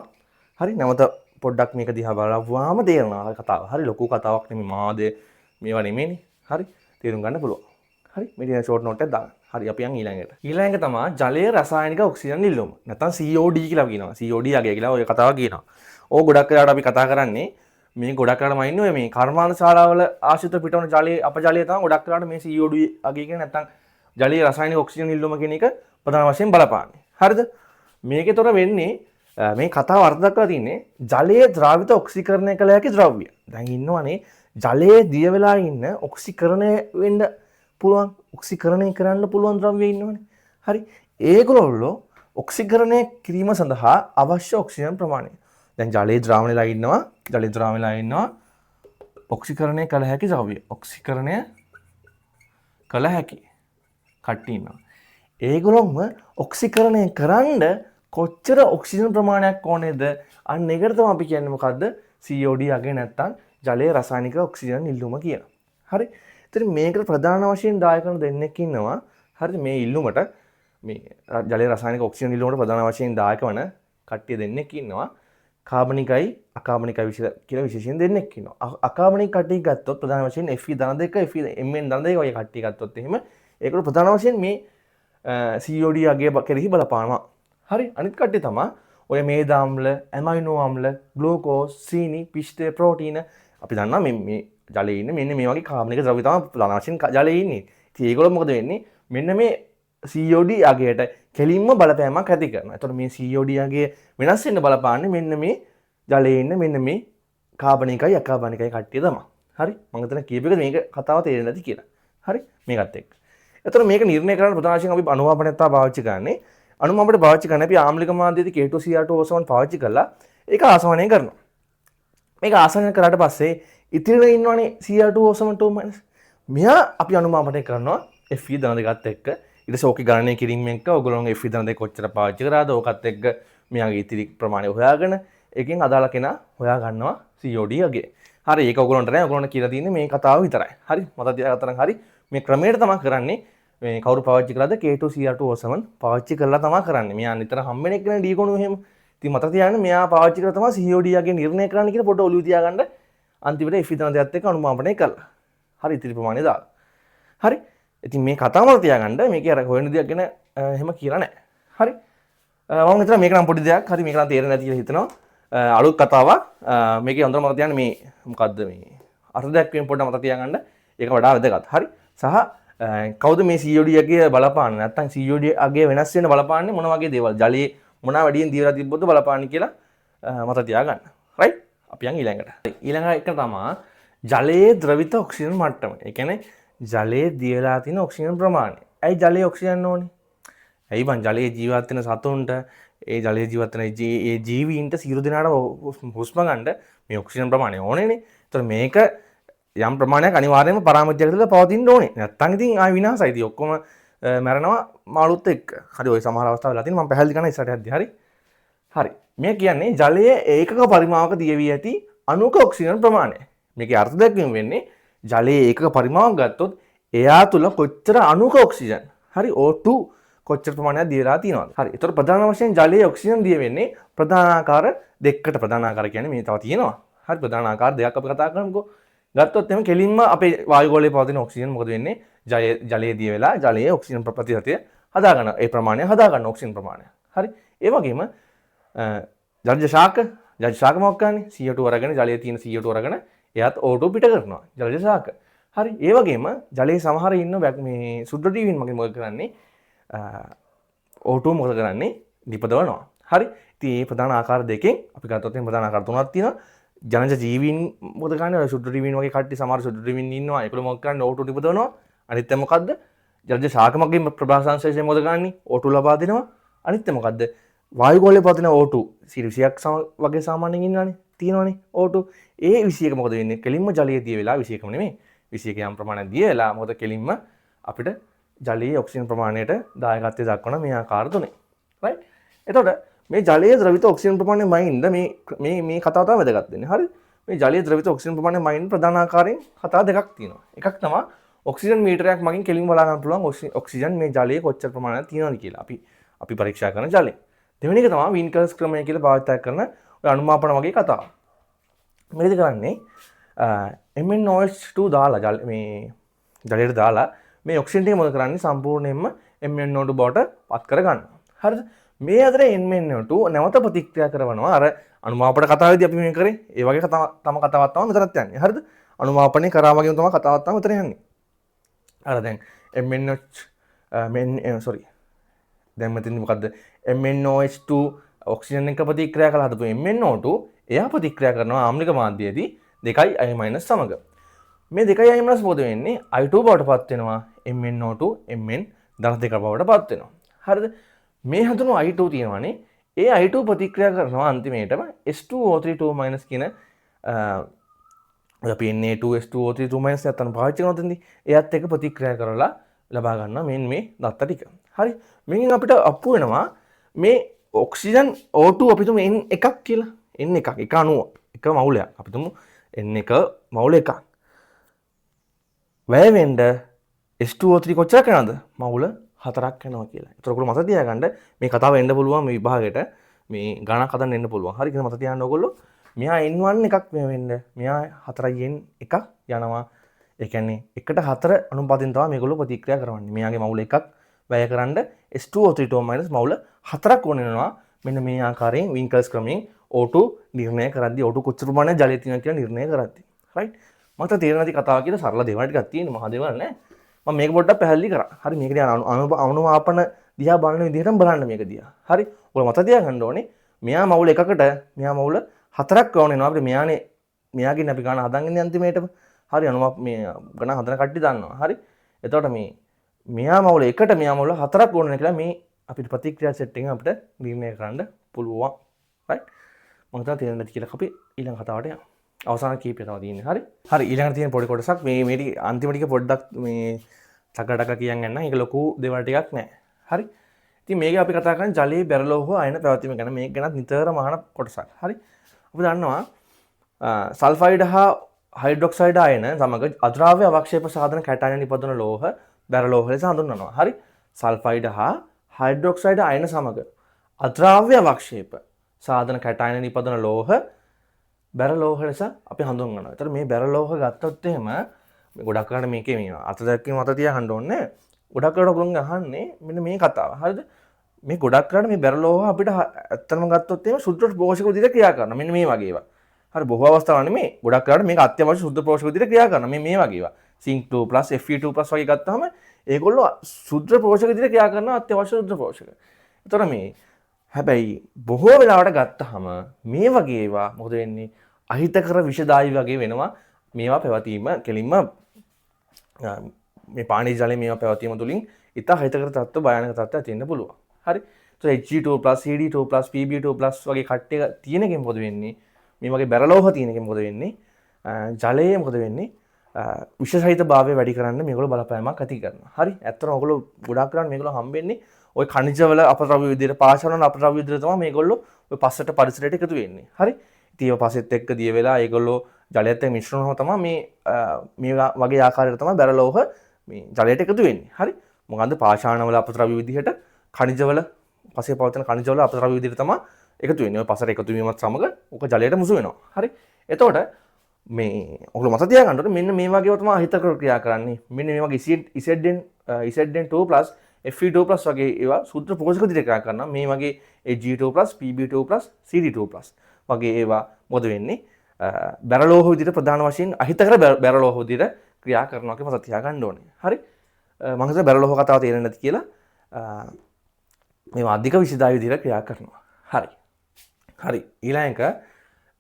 හරි නැවත පොඩ්ඩක් මේක දිහා බලවුවාම තේරෙනවා කතාව. හරි ලොකු කතාවක් නෙමෙයි මාදේ මේවා නෙමෙයිනේ. හරි තේරුම් ගන්න පුළුවන්. හරි මේ දින ෂෝට් නෝට් එකක් දාන්න. හරි අපි යන් ඊළඟට. ඊළඟ තමයි ජලයේ රසායනික ඔක්සිජන් ඉල්ලුම. නැත්නම් COD කියලා කියනවා. COD යගේ කියලා ඔය කතාව කියනවා. ඕක ගොඩක් වෙලාවට අපි කතා කරන්නේ මේ ගොඩක් වෙලාවට මම ඉන්නේ මේ කර්මාන්ත ශාලාවල ආශ්‍රිත පිටවන ජලයේ අපජලය තමයි ගොඩක් වෙලාවට මේ COD අගේ කියන නැත්නම් ජලයේ රසායනික ඔක්සිජන් ඉල්ලුම කියන එක ප්‍රධාන වශයෙන් බලපාන්නේ. හරිද? මේකේතොර වෙන්නේ මේ කතාව අර්ථ දක්වලා තින්නේ ජලයේ ද්‍රාවිත ඔක්සිකරණය කළ හැකි ද්‍රව්‍ය. දැන් ඉන්නවනේ ජලයේ දිය වෙලා ඉන්න ඔක්සිකරණය වෙන්න පුළුවන් ඔක්සිකරණය කරන්න පුළුවන් ද්‍රව්‍ය ඉන්නවනේ. හරි. ඒගොල්ලෝ ඔක්සිකරණය කිරීම සඳහා අවශ්‍ය ඔක්සිජන් ප්‍රමාණය. දැන් ජලයේ ද්‍රාවණය වෙලා ඉන්නවා. ජලයේ ද්‍රාවණය වෙලා ඉන්නවා. ඔක්සිකරණය කළ හැකි ද්‍රව්‍ය. ඔක්සිකරණය කළ හැකි කට්ටිය ඉන්නවා. ඒගොල්ලොම ඔක්සිකරණය කරන්න කොච්චර ඔක්සිජන් ප්‍රමාණයක් ඕනේද? අන්න ඒකට තමයි අපි කියන්නේ මොකද්ද? COD යගේ නැත්තම් ජලයේ රසායනික ඔක්සිජන් ඉල්ලුම කියනවා. හරි. ඉතින් මේකට ප්‍රධාන වශයෙන් දායක කරන දෙන්නෙක් ඉන්නවා. හරිද? මේ ඉල්ලුමට මේ ජලයේ රසායනික ඔක්සිජන් ඉල්ලුමට ප්‍රධාන වශයෙන් දායක වන කට්ටිය දෙන්නෙක් ඉන්නවා. කාබනිකයි අකාබනිකයි කියලා විශේෂයෙන් දෙන්නෙක් ඉන්නවා. අකාබනික කට්ටිය ගත්තොත් ප්‍රධාන වශයෙන් Fe-2 Mn2 වගේ කට්ටිය ගත්තොත් එහෙම ඒකට ප්‍රධාන වශයෙන් මේ COD යගේ කෙරෙහි බලපානවා. හරි අනිත් කට්ටිය තමයි ඔය මේද ආම්ල, ඇමයිනෝ ආම්ල, ග්ලූකෝස්, සීනි, පිෂ්ඨ, ප්‍රෝටීන අපි දන්නවා මේ ජලයේ ඉන්නේ මෙන්න මේ වගේ කාබනික ද්‍රව්‍ය තමයි ප්‍රධාන වශයෙන් ජලයේ ඉන්නේ. ඉතින් ඒගොල්ලෝ මොකද වෙන්නේ? මෙන්න මේ COD යගේට කෙලින්ම බලපෑමක් ඇති කරනවා. එතකොට මේ COD යගේ වෙනස් වෙන්න බලපාන්නේ මෙන්න මේ ජලයේ ඉන්න මෙන්න මේ කාබනිකයි අකාබනිකයි කට්ටිය තමයි. හරි? මම හිතන කීප එක මේක කතාව තේරෙන්නේ නැති කියලා. හරි? මේකත් එක්ක. එතකොට මේක නිර්ණය කරන්න ප්‍රධාන වශයෙන් අපි අනුමාපනයක් තමයි පාවිච්චි කරන්නේ. අනුමාපනයට පාවිච්චි කරන්නේ අපි ආම්ලික මාධ්‍යයේදී K2Cr2O7 පාවිච්චි කරලා ඒක ආසවණය කරනවා. මේක ආසවණය කරාට පස්සේ ඉතිරිලා ඉන්නවනේ Cr2O7 මෙයා අපි අනුමාපනය කරනවා Fe-2 එක්ක. ඊට පස්සේ ඕකේ ගණනය කිරීම එක්ක ඔයගොල්ලෝගේ Fe-2 කොච්චර පාවිච්චි කරාද ඕකත් එක්ක මෙයාගේ ඉතිරි ප්‍රමාණය හොයාගෙන ඒකෙන් අදාළ කෙනා හොයා ගන්නවා COD යගේ. හරි ඒක ඔයගොල්ලන්ට නෑ ඔයගොල්ලන්ට කියලා තියෙන්නේ මේ කතාව විතරයි. හරි මතක තියාගත්තා නම් හරි මේ ක්‍රමයට තමයි කරන්නේ. මේ කවුරු පාවිච්චි කළාද K2Cr2O7 පාවිච්චි කරලා තමයි කරන්නේ. මෙයා නිතර හම්බෙන එක නේ D කොණු එහෙම. ඉතින් මතක තියාගන්න මෙයා පාවිච්චි කරලා තමයි COD යගේ නිර්ණය කරන්න කියලා පොඩ්ඩ ඔළුවේ තියාගන්න. අන්තිමට Fe-2 එක්ක අනුමාපනය කළා. හරි ඉතිරි ප්‍රමාණය දාලා. හරි. ඉතින් මේ කතාව මතක තියාගන්න මේකේ අර හොයන දෙයක් ගැන එහෙම කියලා නැහැ. හරි. මම හිතනවා මේක නම් පොඩි දෙයක්. හරි මේක නම් තේරෙන්නේ නැති කියලා හිතනවා. අලුත් කතාවක්. මේකේ හොඳට මතක තියාගන්න මේ මොකද්ද මේ අර්ථ දැක්වීම පොඩ්ඩක් මතක තියාගන්න. ඒක වඩා වැදගත්. හරි. සහ කවුද මේ COD යගේ බලපාන්නේ නැත්නම් COD යගේ වෙනස් වෙන බලපාන්නේ මොන වගේ දේවල් ජලයේ මොනවා වැඩියෙන් දියලා තිබ්බොත් බලපාන්නේ කියලා මතක තියාගන්න. රයිට්? අපි යන් ඊළඟට. ඊළඟ එක තමයි ජලයේ ද්‍රවිත ඔක්සිජන් මට්ටම. ඒ කියන්නේ ජලයේ දියලා තියෙන ඔක්සිජන් ප්‍රමාණය. ඇයි ජලයේ ඔක්සිජන් ඕනේ? ඇයි බං ජලයේ ජීවත් වෙන සතුන්ට ඒ ජලයේ ජීවත් වෙන ඒ ජීවීන්ට සියලු දෙනාට හුස්ම ගන්න මේ ඔක්සිජන් ප්‍රමාණය ඕනේනේ. ඒතර මේක යම් ප්‍රමාණයක් අනිවාර්යයෙන්ම පරාමිතියක් තුළ පවතින්න ඕනේ. නැත්තම් ඉතින් ආයි විනාශයි. ඉතින් ඔක්කොම මැරෙනවා මාළුත් එක්ක. හරි ඔය සමහර අවස්ථා වෙලා තියෙනවා. මම පැහැදිලි කරන ඉස්සරහට යද්දි. හරි. හරි. මේ කියන්නේ ජලයේ ඒකක පරිමාවක දියවී ඇති අණුක ඔක්සිජන් ප්‍රමාණය. මේකේ අර්ථ දැක්වීම වෙන්නේ ජලයේ ඒකක පරිමාවක් ගත්තොත් එයා තුල කොච්චර අණුක ඔක්සිජන් හරි O2 කොච්චර ප්‍රමාණයක් දියලා තියෙනවද? හරි. ඒතකොට ප්‍රධාන වශයෙන් ජලයේ ඔක්සිජන් දිය වෙන්නේ ප්‍රධානාකාර දෙකකට. ප්‍රධානාකාර කියන්නේ මේ තව තියෙනවා. හරි ප්‍රධාන ආකාර දෙකක් අපි කතා කරමුකෝ. ගත්තොත් එහෙනම් කෙලින්ම අපේ වායු ගෝලයේ පවතින ඔක්සිජන් මොකද වෙන්නේ? ජලයේ දිය වෙලා ජලයේ ඔක්සිජන් ප්‍රතිශතය හදා ගන්න. ඒ ප්‍රමාණය හදා ගන්න ඔක්සිජන් ප්‍රමාණය. හරි. ඒ වගේම ජලජ ශාක මොකක් කරන්නේ? CO2 අරගෙන ජලයේ තියෙන CO2 අරගෙන එයාත් O2 පිට කරනවා. ජලජ ශාක. හරි. ඒ වගේම ජලයේ සමහර ඉන්න මේ සුද්ධ ජීවීන් මගේ මොකද කරන්නේ? O2 මොකද කරන්නේ? නිපදවනවා. හරි. ඉතින් මේ ප්‍රධාන ආකාර දෙකෙන් අපි ගත්තොත් මේ ප්‍රධාන ආකාර තුනක් තියෙනවා. ජනජ ජීවීන් මොකද කරන්නේ? සුද්ධ ජීවීන් වගේ කට්ටිය සමහර සුද්ධ ජීවීන් ඉන්නවා. ඒගොල්ලෝ මොකද කරන්නේ? O2 නිපදවනවා. අනිත් එක මොකද්ද? ජලජ ශාක මගේ ප්‍රභාස සංශ්ලේෂණය මොකද කරන්නේ? O2 ලබා දෙනවා. අනිත් එක මොකද්ද? වායු ගෝලයේ පවතින O2 20ක් වගේ සාමාන්‍යයෙන් ඉන්නවනේ. තියෙනවනේ O2. ඒ 21 මොකද වෙන්නේ? කෙලින්ම ජලයේ දිය වෙලා 21ම නෙමෙයි. 21 යම් ප්‍රමාණයක් දිය වෙලා මොකද කෙලින්ම අපිට ජලයේ ඔක්සිජන් ප්‍රමාණයට දායකත්වය දක්වන මේ ආකාර තුනේ. රයිට්. එතකොට මේ ජලයේ ද්‍රවිත ඔක්සිජන් ප්‍රමාණය මයින්ද මේ කතාව තමයි වැදගත් වෙන්නේ. හරි. මේ ජලයේ ද්‍රවිත ඔක්සිජන් ප්‍රමාණය මයින්ද ප්‍රධාන ආකාරයෙන් කතා දෙකක් තියෙනවා. එකක් තමයි ඔක්සිජන් මීටරයක් මගින් කෙලින්ම බලා ගන්න පුළුවන් ඔක්සිජන් මේ ජලයේ කොච්චර ප්‍රමාණයක් තියෙනවද කියලා. අපි පරීක්ෂා කරන ජලය. දෙවෙනි එක තමයි වින්කල්ස් ක්‍රමය කියලා භාවිත කරන ඔය අනුමාපන වගේ කතාව. මේකද කරන්නේ MnOH2 දාලා මේ ජලයට දාලා මේ ඔක්සිජන් ටික මොකද කරන්නේ සම්පූර්ණයෙන්ම MnO2 බවට පත් කර ගන්නවා. හරිද? මේ අතරේ MnO2 නැවත ප්‍රතික්‍රියා කරනවා. අර අනුමාපන කතාවේදී අපි මේ කරේ ඒ වගේ තම කතාවක් තමයි මෙතනත් යන්නේ. හරිද? අනුමාපනය කරා වගේම තමයි කතාවක් තමයි මෙතන යන්නේ. අර දැන් දැන් මෙතන මොකද්ද? MnOH2 ඔක්සිජන් එක ප්‍රතික්‍රියා කළා හදපු MnO2 එයා ප්‍රතික්‍රියා කරනවා ආම්ලික මාධ්‍යයේදී 2I- සමග. මේ 2I- මොකද වෙන්නේ? I2 බවට පත් වෙනවා. MnO2 Mn ධන දෙක බවට පත් වෙනවා. හරිද? මේ හඳුනන I2 තියෙනවානේ. ඒ I2 ප්‍රතික්‍රියා කරනවා අන්තිමේටම S2O3 කියන අපි Na2S2O3 නැත්තම් පාවිච්චි කරනවා තෙන්දි එයත් එක ප්‍රතික්‍රියා කරලා ලබා ගන්නවා මේ දත්ත ටික. හරි. මේකෙන් අපිට අප්පු වෙනවා මේ ඔක්සිජන් O2 අපි තුමු N එකක් කියලා. N එකක් එක අණුව එක මවුලයක්. අපි තුමු N එක මවුල එකක්. වැය වෙන්න S2O3 කොච්චරක් යනවද? මවුල 4ක් යනවා කියලා. ඒතර ඔයගොල්ලෝ මතක තියාගන්න මේ කතාව එන්න පුළුවන් මේ විභාගයට මේ ගණක් හදන්න එන්න පුළුවන්. හරි කියලා මතක තියාගන්න ඕගොල්ලෝ. මෙහා N1 එකක් මේ වෙන්න. මෙහා 4යි N එකක් යනවා. ඒ කියන්නේ එකට 4 අනුපාතයෙන් තමයි මේගොල්ලෝ ප්‍රතික්‍රියා කරන්නේ. මෙයාගේ මවුල එකක් වැය කරන්න S2O3 මවුල 4ක් ඕන වෙනවා. මෙන්න මේ ආකාරයෙන් වින්කල්ස් ක්‍රමයෙන් O2 නිර්ණය කරද්දී O2 කොච්චර ප්‍රමාණයක් ජලය තියෙනවා කියලා නිර්ණය කරද්දී. රයිට්. මට තේරෙන්නේ නැති කතාව කියලා සරල දේවල් ටිකක් තියෙනවා. මහා දේවල් නෑ. මම මේක පොඩ්ඩක් පැහැදිලි කරා. හරි මේකේ අනුමාපන දිහා බලන විදිහටම බලන්න මේක දිහා. හරි. ඔයාලා මතක තියාගන්න ඕනේ. මෙයා මවුල එකකට මෙයා මවුල 4ක් ඕන වෙනවා. අපිට මෙයාගෙන් අපි ගන්න හදන් ඉන්නේ අන්තිමේටම. හරි අනුමාප මේ ගණන් හදන කට්ටිය දන්නවා. හරි. එතකොට මෙයා මවුල එකට මෙයා මවුල 4ක් ඕන වෙන කියලා මේ අපිට ප්‍රතික්‍රියා සෙට් එකෙන් අපිට නිර්ණය කරන්න පුළුවන්. රයිට්. මම හිතනවා තේරෙන්නේ නැති කියලා අපි ඊළඟ කතාවට යමු. අවසාන කීපය තමයි තියෙන්නේ. හරි ඊළඟට තියෙන පොඩි කොටසක් මේ අන්තිම ටික පොඩ්ඩක් මේ ටක කියන්න යන්න. ඒක ලොකු දේවල් ටිකක් නෑ. හරි. ඉතින් මේක අපි කතා කරන්නේ ජලයේ බැරලෝහ අයන පැවතීම ගැන. මේක ගැන නිතරම අහන කොටසක්. හරි. අපි දන්නවා සල්ෆයිඩ් හා හයිඩ්‍රොක්සයිඩ් අයන සමග අද්‍රාව්‍ය අවක්ෂේප සාධන කැටයන නිපදවන ලෝහ බැරලෝහ ලෙස හඳුන්වනවා. හරි. සල්ෆයිඩ් හා හයිඩ්‍රොක්සයිඩ් අයන සමග අද්‍රාව්‍ය අවක්ෂේප සාධන කැටයන නිපදවන ලෝහ බැරලෝහ ලෙස අපි හඳුන්වනවා. ඒතර මේ බැරලෝහ ගත්තොත් එහෙම මේ ගොඩක් කරලා මේකේ මේ අත දැක්කේ මත තියාගන්න ඕනේ. ගොඩක් කරලා ඔයගොල්ලෝ අහන්නේ මෙන්න මේ කතාව. හරිද? මේ ගොඩක් කරලා මේ බැරලෝහ අපිට ඇත්තටම ගත්තොත් එහෙම සුද්ධ පෝෂක විදිහට ක්‍රියා කරනවා. මෙන්න මේ වගේ ඒවා. හරි බොහෝ අවස්ථාවල නෙමේ. ගොඩක් කරලා මේක අත්‍යවශ්‍ය සුද්ධ පෝෂක විදිහට ක්‍රියා කරනවා. මේ වගේ ඒවා. Zinc2+ Fe2+ වගේ ගත්තාම ඒගොල්ලෝ සුද්ධ පෝෂක විදිහට ක්‍රියා කරනවා අත්‍යවශ්‍ය සුද්ධ පෝෂක. ඒතර මේ හැබැයි බොහෝ වෙලාවට ගත්තාම මේ වගේ ඒවා මොකද වෙන්නේ? අහිතකර විෂදායී වගේ වෙනවා. මේවා පැවතීම කෙලින්ම මේ පානීය ජලයේ මේවා පැවතීම තුලින් ඉතා අහිතකර තත්ත්ව භයානක තත්ත්වයක් ඇති වෙන්න පුළුවන්. හරි. ඒත් Hg2+ Cd2+ Pb2+ වගේ කට්ටිය තියෙන එකෙන් මොකද වෙන්නේ? මේ වගේ බැරලෝහ තියෙන එකෙන් මොකද වෙන්නේ? ජලයේ මොකද වෙන්නේ? විෂසහිත භාවය වැඩි කරන්න මේගොල්ලෝ බලපෑමක් ඇති කරනවා. හරි. ඇත්තටම ඔයගොල්ලෝ ගොඩාක් කරන්නේ මේගොල්ලෝ හම්බෙන්නේ ওই khනිජවල අපද්‍රව්‍ය විදිහට පාෂාණ අපද්‍රව්‍ය විදිහට තමයි මේගොල්ලෝ ওই පස්සට පරිසරයට එකතු වෙන්නේ. හරි. ඉතින් ඒ පස්සෙත් එක්ක දිය වෙලා ඒගොල්ලෝ ජලයත් එක්ක මිශ්‍ර වෙනවා තමයි මේ වගේ ආකාරයට තමයි බැරලෝහ මේ ජලයට එකතු වෙන්නේ. හරි. මොකන්ද පාෂාණවල අපද්‍රව්‍ය විදිහට khනිජවල පස්සේ පවතින khනිජවල අපද්‍රව්‍ය විදිහට තමයි එකතු වෙන්නේ. ওই පස්සට එකතු වීමත් සමග ඕක ජලයට මුසු වෙනවා. හරි. එතකොට මේ ඔගොල්ලෝ මතක තියාගන්න ඕනේ මෙන්න මේ වගේව තමයි අහිතකර ක්‍රියා කරන්නේ. මෙන්න මේ වගේ Zn2+ Fe2+ වගේ ඒවා සූත්‍ර පෝෂක විදිහට ක්‍රියා කරනවා. මේ වගේ Ag2+ Pb2+ Cd2+ වගේ ඒවා මොකද වෙන්නේ? බැරලෝහ විදිහට ප්‍රධාන වශයෙන් අහිතකර බැරලෝහ විදිහට ක්‍රියා කරනවා කියලා මතක තියාගන්න ඕනේ. හරි? මම හිතුවා බැරලෝහ කතාව තේරෙන්නේ නැති කියලා. මේවා අධික විෂදායී විදිහට ක්‍රියා කරනවා. හරි. හරි. ඊළඟ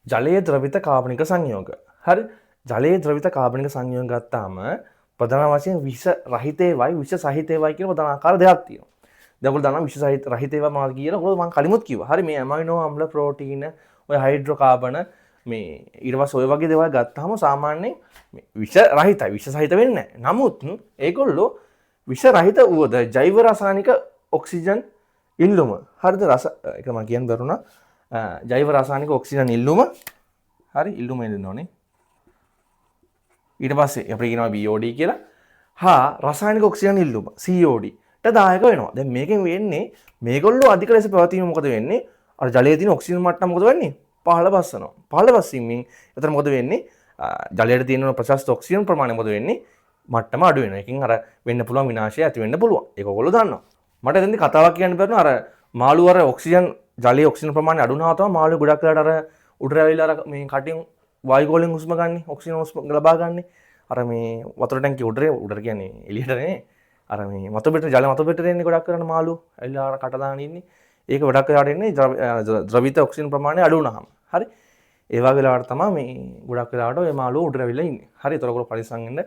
ජලයේ ද්‍රවිත කාබනික සංයෝග. හරි. ජලයේ ද්‍රවිත කාබනික සංයෝග ගත්තාම ප්‍රධාන වශයෙන් විෂ රහිත ඒවායි විෂ සහිත ඒවායි කියන ප්‍රධාන ආකාර දෙකක් තියෙනවා. දැන් ඔයගොල්ලෝ දන්නවා විෂ සහිත රහිත ඒවා මොනවද කියලා. ඔයගොල්ලෝ මම කලිමුත් කිව්වා. හරි මේ ඇමයිනෝ අම්ල ප්‍රෝටීන ඔය හයිඩ්‍රෝකාබන මේ ඊට පස්සේ ඔය වගේ දේවල් ගත්තාම සාමාන්‍යයෙන් විෂ රහිතයි විෂ සහිත වෙන්නේ නැහැ. නමුත් ඒගොල්ලෝ විෂ රහිත වුවද ජෛව රසායනික ඔක්සිජන් ඉල්ලුම හරිද රස එක මම කියන්න බැරුණා ජෛව රසායනික ඔක්සිජන් ඉල්ලුම හරි ඉල්ලුම එන්න ඕනේ. ඊට පස්සේ අපිට කියනවා BOD කියලා. හා රසායනික ඔක්සිජන් ඉල්ලුම COD ට දායක වෙනවා. දැන් මේකෙන් වෙන්නේ මේගොල්ලෝ අධික ලෙස පැවතීම මොකද වෙන්නේ? අර ජලයේ තියෙන ඔක්සිජන් මට්ටම මොකද වෙන්නේ? පහළ බස්සනවා. පහළ බස්සීමෙන් එතන මොකද වෙන්නේ? ජලයේ තියෙන ප්‍රශස්ත ඔක්සිජන් ප්‍රමාණය මොකද වෙන්නේ? මට්ටම අඩු වෙනවා. එකකින් අර වෙන්න පුළුවන් විනාශය ඇති වෙන්න පුළුවන්. ඒක ඔයගොල්ලෝ දන්නවා. මට එතෙන්දී කතාවක් කියන්න බැරුණා අර මාළු අර ඔක්සිජන් ජලයේ ඔක්සිජන් ප්‍රමාණය අඩු වුණා තමයි මාළු ගොඩක් වෙලාට අර උඩට ඇවිල්ලා අර මේ කටින් වායු ගෝලෙන් හුස්ම ගන්න ඔක්සිජන් හුස්ම ලබා ගන්න. අර මේ වතුර ටැංකිය උඩට කියන්නේ එළියට නේ. අර මේ වතුර පිට ජල වතුර පිට එන්නේ ගොඩක් කරන මාළු ඇවිල්ලා අර කට දාගෙන ඉන්නේ. ඒක ගොඩක් වෙලාට එන්නේ ද්‍රවිත ඔක්සිජන් ප්‍රමාණය අඩු වුණාම. හරි. ඒ වගේ වෙලාවට තමයි මේ ගොඩක් වෙලාවට ඔය මාළුව උඩට ඇවිල්ලා ඉන්නේ. හරි. ඒතකොට පරිස්සම් වෙන්න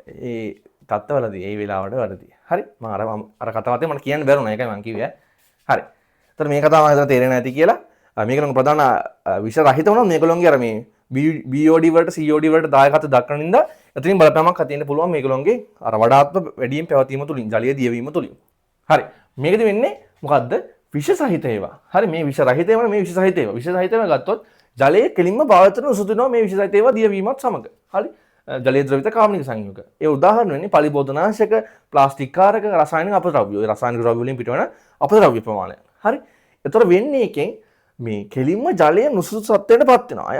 ඒ තත්ත්වවලදී ඒ වෙලාවට වැඩදී. හරි. මම අර කතාවතේ මට කියන්න බැරුණා. ඒකයි මම කිව්වේ. හරි. ඒතර මේ කතාව මම හිතලා තේරෙන්නේ නැති කියලා. මේකලගේ ප්‍රධාන විෂ රහිත වුණා මේකලගේ අර මේ BOD වලට COD වලට දායකත්ව දක්වන නිසා එතනින් බලපෑමක් ඇති වෙන්න පුළුවන් මේකලගේ අර වඩාත්ම වැඩියෙන් පැවතීම තුලින් ජලීය දියවීම තුලින්. හරි. මේකෙදි වෙන්නේ මොකද්ද? විෂ සහිත ඒවා. හරි මේ විෂ රහිත ඒවා මේ විෂ සහිත ඒවා. විෂ සහිත ඒවා ගත්තොත් ජලයේ කෙලින්ම භාවිතන උසුතුනවා මේ විෂ සහිත ඒවා දියවීමත් සමග. හරි. ජලයේ ද්‍රවිත කාබනික සංයෝග. ඒ උදාහරණ වෙන්නේ පලිබෝධනාශක, ප්ලාස්ටික් කාරක, රසායනික අපද්‍රව්‍ය. ඔය රසායනික ද්‍රව්‍ය වලින් පිටවන අපද්‍රව්‍ය ප්‍රමාණය. හරි. ඒතර වෙන්නේ එකෙන් මේ කෙලින්ම ජලය නුසුසු සත්වයට පත් වෙනවා. අය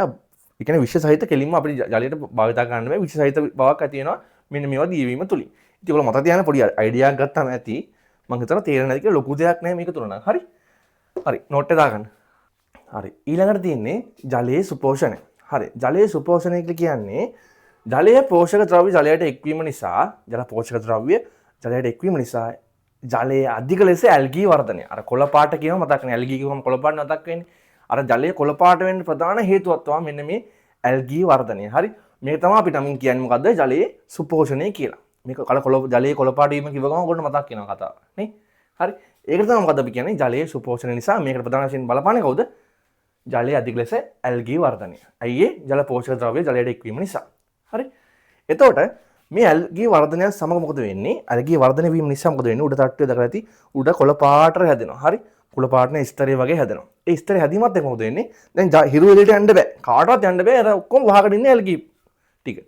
ඒ කියන්නේ විෂ සහිත කෙලින්ම අපිට ජලයට භාවිත කරන්න බෑ. විෂ සහිත බවක් ඇති වෙනවා මෙන්න මේවා දියවීම තුලින්. ඉතින් ඔයගොල්ලෝ මතක තියාගන්න පොඩි අයිඩියා එකක් ගත්තාම ඇති. මම හිතනවා තේරෙන්නේ නැති කියලා ලොකු දෙයක් නෑ මේක තුන නම්. හරි. හරි. නෝට් එක දාගන්න. හරි. ඊළඟට තියෙන්නේ ජලයේ සුපෝෂණය. හරි. ජලයේ සුපෝෂණය කියන්නේ ජලයේ පෝෂක ද්‍රව්‍ය ජලයට එක්වීම නිසා ජල පෝෂක ද්‍රව්‍ය ජලයට එක්වීම නිසා ජලයේ අධික ලෙස ඇල්ගී වර්ධනය. අර කොළ පාට කියනවා මතකනේ. ඇල්ගී කිව්වම කොළ පාට මතක් වෙන්නේ. අර ජලයේ කොළ පාට වෙන්න ප්‍රධාන හේතුවක් තමයි මෙන්න මේ ඇල්ගී වර්ධනය. හරි. මේක තමයි අපිට අමින් කියන්නේ මොකද්ද? ජලයේ සුපෝෂණය කියලා. මේක ජලයේ කොළ පාට වීම කිව්ව ගමන් ඔයගොල්ලෝ මතක් වෙනවා කතාව. නේ? හරි. ඒකට තමයි මොකද්ද අපි කියන්නේ? ජලයේ සුපෝෂණය නිසා මේකට ප්‍රධාන වශයෙන් බලපාන්නේ කවුද? ජලයේ අධික ලෙස ඇල්ගී වර්ධනය. අයියේ ජල පෝෂක ද්‍රව්‍ය ජලයට එක්වීම නිසා. හරි. එතකොට මේ ඇල්ගී වර්ධනය සමග මොකද වෙන්නේ? ඇල්ගී වර්ධනය වීම නිසා මොකද වෙන්නේ? උඩ තට්ටුවේ දැකලා ඇති උඩ කොළ පාට හැදෙනවා. හරි. කොළ පාටනේ ස්තරය වගේ හැදෙනවා. ඒ ස්තරය හැදීමත් එක්ක මොකද වෙන්නේ? දැන් හිරු එළියට යන්න බෑ. කාටවත් යන්න බෑ. අර ඔක්කොම වහගෙන ඉන්නේ ඇල්ගී ටික.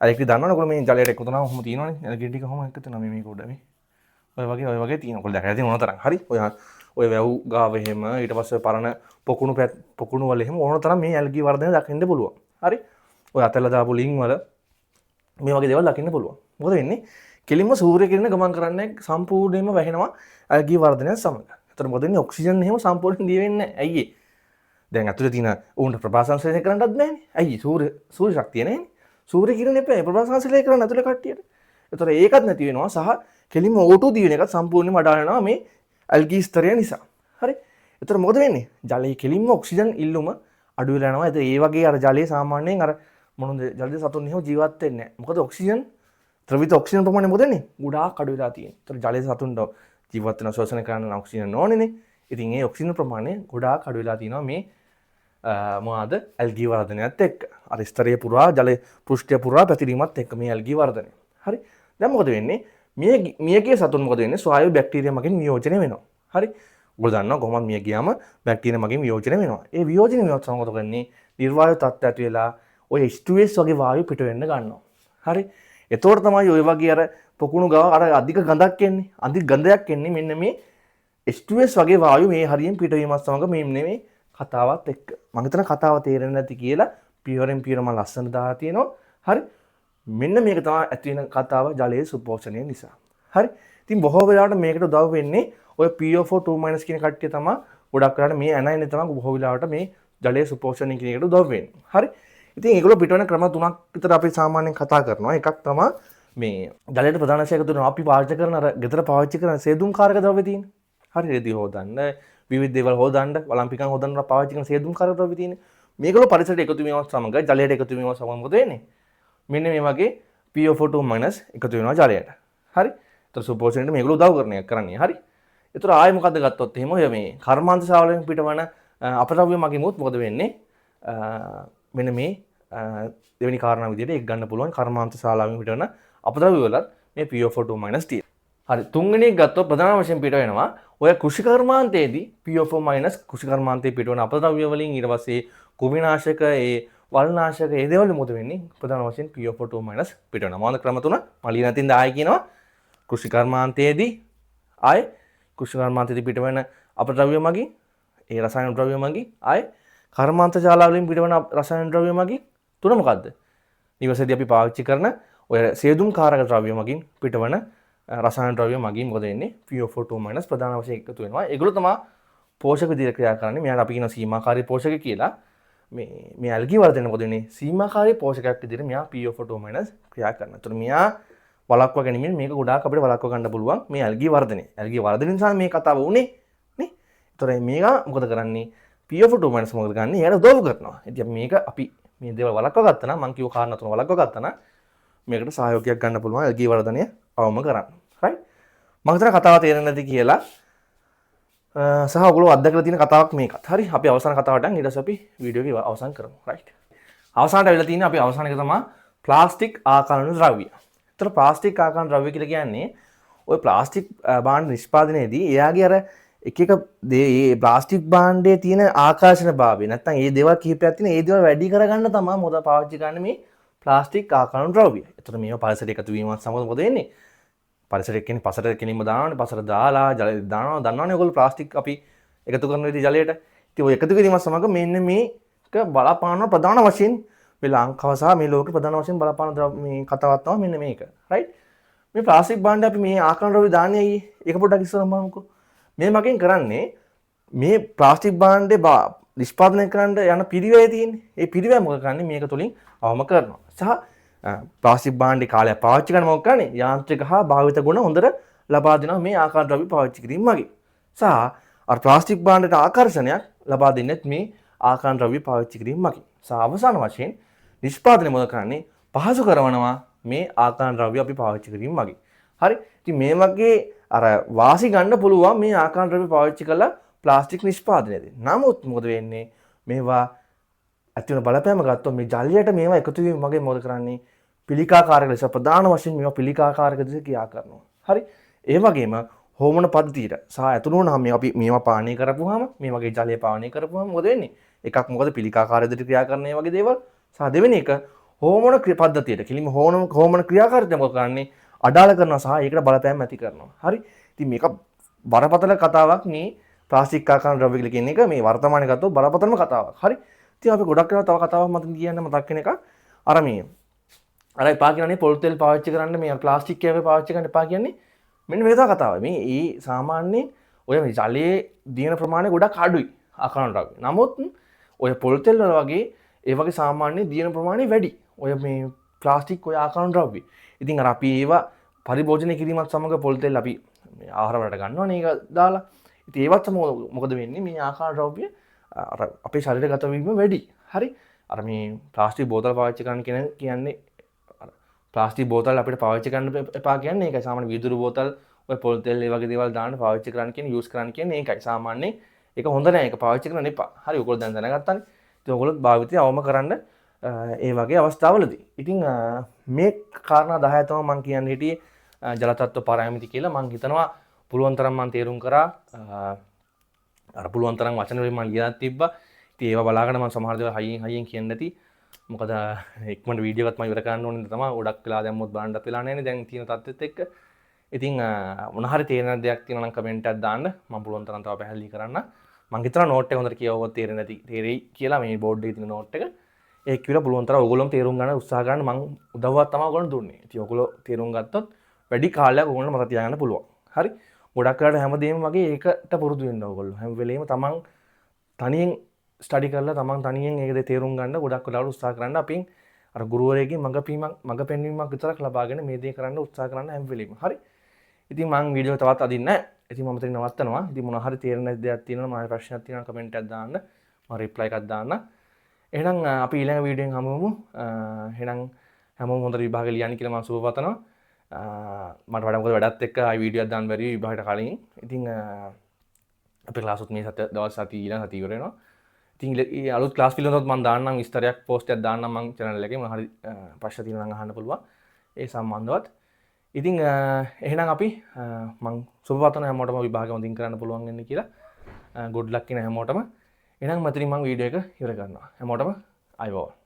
අර ඒක දන්නවනේ ඔයගොල්ලෝ මේ ජලයට එකතු වුණාම කොහොම තියෙනවනේ. ඇල්ගී ටික කොහොම එකතු වෙනවා මේක උඩ මේ. ඔය වගේ තියෙනවා. ඔයගොල්ලෝ දැකලා තියෙන ඕන තරම්. හරි. ඔය වැව් ගාව එහෙම ඊට පස්සේ පරණ පොකුණු වල එහෙම ඕන තරම් මේ ඇල්ගී වර්ධනය දකින්න පුළුවන්. හරි. ඔය අතල්ලා දාපු ලින්ක් වල මේ වගේ දේවල් දකින්න පුළුවන්. මොකද වෙන්නේ? කෙලින්ම සූර්ය කිරණ ගමන් කරන්නේ සම්පූර්ණයෙන්ම වැහෙනවා ඇල්ගී වර්ධනය සමග. ඒතර මොකද වෙන්නේ? ඔක්සිජන් එහෙම සම්පූර්ණයෙන් දිය වෙන්නේ නැහැ. ඇයි ඒ? දැන් ඇතුලේ තියෙන උන්ට ප්‍රභා සංශ්ලේෂණය කරන්නත් බෑනේ. ඇයි? සූර්ය ශක්තිය නැහැනේ. සූර්ය කිරණ එපා ප්‍රභා සංශ්ලේෂණය කරන්න ඇතුලේ කට්ටියට. ඒතර ඒකත් නැති වෙනවා සහ කෙලින්ම O2 දිය වෙන එකත් සම්පූර්ණයෙන්ම අඩා යනවා මේ ඇල්ගී ස්තරය නිසා. හරි. ඒතර මොකද වෙන්නේ? ජලයේ කෙලින්ම ඔක්සිජන් ඉල්ලුම අඩු වෙලා යනවා. ඒතර ඒ වගේ අර ජලයේ සාමාන්‍යයෙන් අර මොනද ජලයේ සතුන් එහෙම ජීවත් වෙන්නේ නැහැ. මොකද ඔක්සිජන් ද්‍රවිත ඔක්සිජන් ප්‍රමාණය මොකද වෙන්නේ? ගොඩාක් අඩු වෙලා තියෙනවා. ඒතර ජලයේ සතුන්ට ජීවත් වෙන ශෝෂණය කරන්න ඔක්සිජන් ඕනේනේ. ඉතින් ඒ ඔක්සිජන් ප්‍රමාණය ගොඩාක් අඩු වෙලා තියෙනවා මේ මොනවාද ඇල්ගී වර්ධනයත් එක්ක. අර ස්තරයේ පුරා ජල පෘෂ්ඨය පුරා පැතිරීමත් එක්ක මේ ඇල්ගී වර්ධනය. හරි. දැන් මොකද වෙන්නේ? මියගේ සතුන් මොකද වෙන්නේ? ස්වායු බැක්ටීරියා මගින් වියෝජනය වෙනවා. හරි. ඔයගොල්ලෝ දන්නවා කොහොමද මිය ගියාම බැක්ටීරියා මගින් වියෝජනය වෙනවා. ඒ වියෝජනය වෙනවත් සමග මොකද වෙන්නේ? නිර්වායු තත්ත්වයට ඇති වෙලා ඔය H2S වගේ වායු පිට වෙන්න ගන්නවා. හරි. එතකොට තමයි ඔය වගේ අර පොකුණු ගාව අර අධික ගඳක් එන්නේ. අධික ගඳයක් එන්නේ මෙන්න මේ H2S වගේ වායු මේ හරියෙන් පිටවීමත් සමග මේ නෙමෙයි කතාවත් එක්ක. මම හිතන කතාව තේරෙන්නේ නැති කියලා පියවරෙන් පියවර මම ලස්සන දාලා තියෙනවා. හරි. මෙන්න මේක තමයි ඇති වෙන කතාව ජලයේ සුපෝෂණය නිසා. හරි. ඉතින් බොහෝ වෙලාවට මේකට උදව් වෙන්නේ ඔය PO4 2- කියන කට්ටිය තමයි ගොඩක් වෙලාවට මේ ඇනයිනේ තමයි බොහෝ වෙලාවට මේ ජලයේ සුපෝෂණය කියන එකට උදව් වෙන්නේ. හරි. ඉතින් ඒගොල්ලෝ පිටවන ක්‍රම තුනක් විතර අපි සාමාන්‍යයෙන් කතා කරනවා. එකක් තමයි මේ ජලයට ප්‍රධාන වශයෙන් එකතු වෙන අපි පාවිච්චි කරන අර ගෙදර පාවිච්චි කරන සේදුම්කාරක ද්‍රව්‍ය තියෙන්නේ. හරි. රෙදි හොදන්න, විවිධ දේවල් හොදන්න, වළං හොදන්න පාවිච්චි කරන සේදුම්කාරක ද්‍රව්‍ය තියෙන්නේ. මේගොල්ලෝ පරිසරයට එකතු වීමත් සමග ජලයට එකතු වීමත් සමග මොකද වෙන්නේ? මෙන්න මේ වගේ PO4 2- එකතු වෙනවා ජලයට. හරි. ඒතර සුපෝෂණයට මේගොල්ලෝ උදව් කරන්නේ. හරි. ඒතර ආයෙ මොකද්ද ගත්තොත් එහෙම ඔය මේ කර්මාන්ත ශාලාවෙන් පිටවන අපද්‍රව්‍ය මගින්මුත් මොකද වෙන්නේ? මෙන්න මේ දෙවෙනි කාරණා විදිහට එක් ගන්න පුළුවන් කර්මාන්ත ශාලාවෙන් පිටවන අපද්‍රව්‍ය වලත් මේ PO4 2- තියෙනවා. හරි. තුන්වෙනි එක ගත්තොත් ප්‍රධාන වශයෙන් පිට වෙනවා ඔය කෘෂි කර්මාන්තයේදී PO4- කෘෂි කර්මාන්තයේ පිටවන අපද්‍රව්‍ය වලින් ඊට පස්සේ කුමිනාශක වල්නාශක ඒ දේවල් මොකද වෙන්නේ? ප්‍රධාන වශයෙන් PO4 2- පිට වෙනවා. මොනවාද ක්‍රම තුන? මලිය නැතිඳ ආයෙ කියනවා කෘෂි කර්මාන්තයේදී ආයෙ කෘෂි කර්මාන්තයේදී පිටවන අපද්‍රව්‍ය මගින් ඒ රසායන ද්‍රව්‍ය මගින් ආයෙ කර්මාන්ත ශාලාවලින් පිටවන රසායන ද්‍රව්‍ය මගින් තුන මොකද්ද? නිවසේදී අපි පාවිච්චි කරන ඔය සේදුම්කාරක ද්‍රව්‍ය මගින් පිටවන රසායන ද්‍රව්‍ය මගින් මොකද වෙන්නේ? PO4 2- ප්‍රධාන වශයෙන් එකතු වෙනවා. ඒගොල්ලෝ තමයි පෝෂක විදිහට ක්‍රියා කරන්නේ. මෙයාට අපි කියන සීමාකාරී පෝෂක කියලා. මේ ඇල්ගී වර්ධනය මොකද වෙන්නේ? සීමාකාරී පෝෂකයක් විදිහට මෙයා PO4 2- ක්‍රියා කරනවා. ඒතර මෙයා වළක්වා ගැනීමෙන් මේක ගොඩාක් අපිට වළක්වා ගන්න පුළුවන් මේ ඇල්ගී වර්ධනය. ඇල්ගී වර්ධනය නිසා මේ කතාව වුනේ නේ. ඒතර මේක මොකද කරන්නේ? PO4 2- මොකද ගන්නේ? එයාට උදව් කරනවා. ඉතින් මේක අපි මේ දේවල් වළක්වා ගත්තා නම් මම කියව කාරණා තුන වළක්වා ගත්තා නම් මේකට සහයෝගයක් ගන්න පුළුවන් ඇල්ගී වර්ධනය අවම කරන්න. රයිට්. මම හිතන කතාව තේරෙන්නේ නැති කියලා සහ ඔයගොල්ලෝ අත්දැකලා තියෙන කතාවක් මේකත්. හරි. අපි අවසාන කතාවට යන් ඊට පස්සේ අපි වීඩියෝ එක අවසන් කරමු. රයිට්. අවසානට වෙලා තියෙන්නේ අපි අවසාන එක තමයි ප්ලාස්ටික් ආකාරන ද්‍රව්‍ය. ඒතර ප්ලාස්ටික් ආකාරන ද්‍රව්‍ය කියලා කියන්නේ ওই ප්ලාස්ටික් භාණ්ඩ නිෂ්පාදනයේදී එයාගේ අර එක එක මේ ප්ලාස්ටික් භාණ්ඩයේ තියෙන ආකර්ෂණ භාවය නැත්නම් ඒ දේවල් කිහිපයක් තියෙන ඒ දේවල් වැඩි කරගන්න තමයි මොකද පාවිච්චි කරන්නේ මේ ප්ලාස්ටික් ආකාරන ද්‍රව්‍ය. ඒතර මේවා පරිසරයට එකතු වීමත් සමග මොකද වෙන්නේ? පරිසරයට කියන්නේ පසට කෙනින්ම දානවනේ පසට දාලා ජලය දානවා දන්නවනේ ඔයගොල්ලෝ ප්ලාස්ටික් අපි එකතු කරන විදිහ ජලයට. ඉතින් ඔය එකතු කිරීමත් සමග මෙන්න මේක බලපාන ප්‍රධාන වශයෙන් මේ ලංකාව සහ මේ ලෝකේ ප්‍රධාන වශයෙන් බලපාන මේ කතාවක් තමයි මෙන්න මේක. රයිට්. මේ ප්ලාස්ටික් භාණ්ඩ අපි මේ ආකාර ද්‍රව්‍ය දාන්නේ ඇයි? ඒක පොඩ්ඩක් ඉස්සරහම බලමුකෝ. මේ මගෙන් කරන්නේ මේ ප්ලාස්ටික් භාණ්ඩේ නිෂ්පාදනය කරන්න යන පිරිවැය තියෙන්නේ. ඒ පිරිවැය මොකද කරන්නේ? මේක තුලින් අවම කරනවා. සහ ප්ලාස්ටික් භාණ්ඩේ කාලයක් පාවිච්චි කරන මොකක් කරන්නේ? යාන්ත්‍රික හා භාවිත ගුණ හොඳට ලබා දෙනවා මේ ආකාර ද්‍රව්‍ය පාවිච්චි කිරීම මගින්. සහ අර ප්ලාස්ටික් භාණ්ඩයට ආකර්ෂණයක් ලබා දෙන්නේ මේ ආකාර ද්‍රව්‍ය පාවිච්චි කිරීම මගින්. සහ අවසාන වශයෙන් නිෂ්පාදනය මොකද කරන්නේ? පහසු කරනවා මේ ආකාර ද්‍රව්‍ය අපි පාවිච්චි කිරීම මගින්. හරි. ඉතින් මේ වගේ අර වාසි ගන්න පුළුවන් මේ ආකාර ද්‍රව්‍ය පාවිච්චි කරලා ප්ලාස්ටික් නිෂ්පාදනයේදී. නමුත් මොකද වෙන්නේ? මේවා ඇති වෙන බලපෑම ගත්තොත් මේ ජලයට මේවා එකතු වීම මගේ මොකද කරන්නේ? පිළිකාකාරක ලෙස ප්‍රධාන වශයෙන් මේවා පිළිකාකාරක ලෙස ක්‍රියා කරනවා. හරි. ඒ වගේම හෝමෝන පද්ධතියට සහ ඇතුළු වුණාම මේ අපි මේවා පානය කරපුවාම මේ වගේ ජලය පානය කරපුවාම මොකද වෙන්නේ? එකක් මොකද පිළිකාකාර විදිහට ක්‍රියා කරන මේ වගේ දේවල් සහ දෙවෙනි එක හෝමෝන පද්ධතියට කිලිම හෝමෝන ක්‍රියාකාරීත්වය මොකද කරන්නේ? අඩාල කරනවා සහ ඒකට බලපෑම් ඇති කරනවා. හරි. ඉතින් මේක බරපතල කතාවක් මේ ප්ලාස්ටික් ආකාර ද්‍රව්‍ය කියලා කියන එක මේ වර්තමානයේ ගත්තොත් බරපතලම කතාවක්. හරි. ඉතින් අපි ගොඩක් වෙලා තව කතාවක් මතක කියන්න මතක් වෙන එක අර මේ අර එපා කියන්නේ පොල් තෙල් පාවිච්චි කරන්න මේ ප්ලාස්ටික් කෑවේ පාවිච්චි කරන්න එපා කියන්නේ මෙන්න මේ තමයි කතාව. මේ සාමාන්‍යයෙන් ඔය ජලයේ දින ප්‍රමාණය ගොඩක් අඩුයි ආකාර ද්‍රව්‍ය. නමුත් ඔය පොල් තෙල් වල වගේ ඒ වගේ සාමාන්‍ය දින ප්‍රමාණය වැඩි. ඔය මේ ප්ලාස්ටික් ඔය ආකාර ද්‍රව්‍ය. ඉතින් අර අපි ඒවා පරිභෝජනය කිරීමත් සමග පොල් තෙල් අපි ආහාර වලට ගන්නවනේ ඒක දාලා. ඉතින් ඒවත් සමග මොකද වෙන්නේ? මේ ආකාර ද්‍රව්‍ය අර අපේ ශරීරයට ගත වීම වැඩි. හරි. අර මේ ප්ලාස්ටික් බෝතල් පාවිච්චි කරන්න කියන්නේ ප්ලාස්ටික් බෝතල් අපිට පාවිච්චි කරන්න එපා කියන්නේ ඒකයි. සාමාන්‍ය වීදුරු බෝතල් ඔය පොල් තෙල් ඒ වගේ දේවල් දාන්න පාවිච්චි කරන්න කියන්නේ යූස් කරන්න කියන්නේ ඒකයි. සාමාන්‍යයෙන් ඒක හොඳ නෑ. ඒක පාවිච්චි කරන්න එපා. හරි. ඔයගොල්ලෝ දැන් දැනගත්තානේ. ඉතින් ඔයගොල්ලෝ භාවිතය අවම කරන්න ඒ වගේ අවස්ථාවලදී. ඉතින් මේ කාරණා 10 තමයි මම කියන්නේ හිටියේ ජල තත්ත්ව පරාමිති කියලා. මම හිතනවා පුළුවන් තරම් මම තේරුම් කරා. අර පුළුවන් තරම් වචන වලින් මම ලියලා තිබ්බා. ඉතින් ඒවා බලාගෙන මම සමහර දේවල් හයියෙන් කියන්නේ නැති. මොකද ඉක්මනට වීඩියෝ එකත් මම ඉවර කරන්න ඕනේ තමයි. ගොඩක් වෙලා දැම්මොත් බලන්නත් වෙලා නැහැ නේ දැන් තියෙන තත්ත්වෙත් එක්ක. ඉතින් මොන හරි තේරෙන දෙයක් තියෙනවා නම් කමෙන්ට් එකක් දාන්න. මම පුළුවන් තරම් තව පැහැදිලි කරන්න. මම හිතනවා නෝට් එක හොඳට කියවුවොත් තේරෙන්නේ නැති තේරෙයි කියලා මේ බෝඩ් එකේ තියෙන නෝට් එක. ඒක කියලා පුළුවන් තරම් ඔයගොල්ලෝම තේරුම් ගන්න උත්සාහ කරන්න මම උදව්වක් තමයි ඔයගොල්ලන්ට දුන්නේ. ඉතින් ඔයගොල්ලෝ තේරුම් ගත්තොත් වැඩි කාලයක් ඔයගොල්ලන්ට මතක තියාගන්න පුළුවන්. හරි. ගොඩක් වෙලාවට හැමදේම වගේ ඒකට පුරුදු වෙන්න ඔයගොල්ලෝ. හැම වෙලේම තමන් තනියෙන් ස්ටඩි කරලා තමන් තනියෙන් ඒක තේරුම් ගන්න ගොඩක් වෙලාවට උත්සාහ කරන්න. අපින් අර ගුරුවරයෙක්ගෙන් මඟ පෙන්වීමක් විතරක් ලබාගෙන මේ දේ කරන්න උත්සාහ කරන්න හැම වෙලේම. හරි. ඉතින් මම වීඩියෝ තවත් අදින්නේ නැහැ. ඉතින් මම මෙතන නවත්තනවා. ඉතින් මොනවා හරි තේරෙන දෙයක් තියෙනවා නම් මම ප්‍රශ්නයක් තියෙනවා කමෙන්ට් එකක් දාන්න. මම රිප්ලයි එකක් දාන්න. එහෙනම් අපි ඊළඟ වීඩියෝෙන් හමු වෙමු. එහෙනම් හැමෝම හොඳට විභාග ලියන්න කියලා මම සුබ පතනවා. මට වඩා මොකද වැඩත් එක්ක ආයි වීඩියෝ එකක් දාන්න බැරි විභාගයට කලින්. ඉතින් අපේ ක්ලාස් උත් මේ දවස් සති ඊළඟ සති ඉවර වෙනවා. ඉතින් අලුත් ක්ලාස් පිළිබඳව මම දාන්නම් විස්තරයක් පෝස්ට් එකක් දාන්නම් මම channel එකේ මොනවා හරි ප්‍රශ්න තියෙනවා නම් අහන්න පුළුවන්. ඒ සම්බන්ධවත්. ඉතින් එහෙනම් අපි මම සුබ පතන හැමෝටම විභාග හොඳින් කරන්න පුළුවන් වෙන්න කියලා. good luck කියන හැමෝටම. එහෙනම් මෙතනින් මම වීඩියෝ එක ඉවර කරනවා. හැමෝටම ආයුබෝවන්.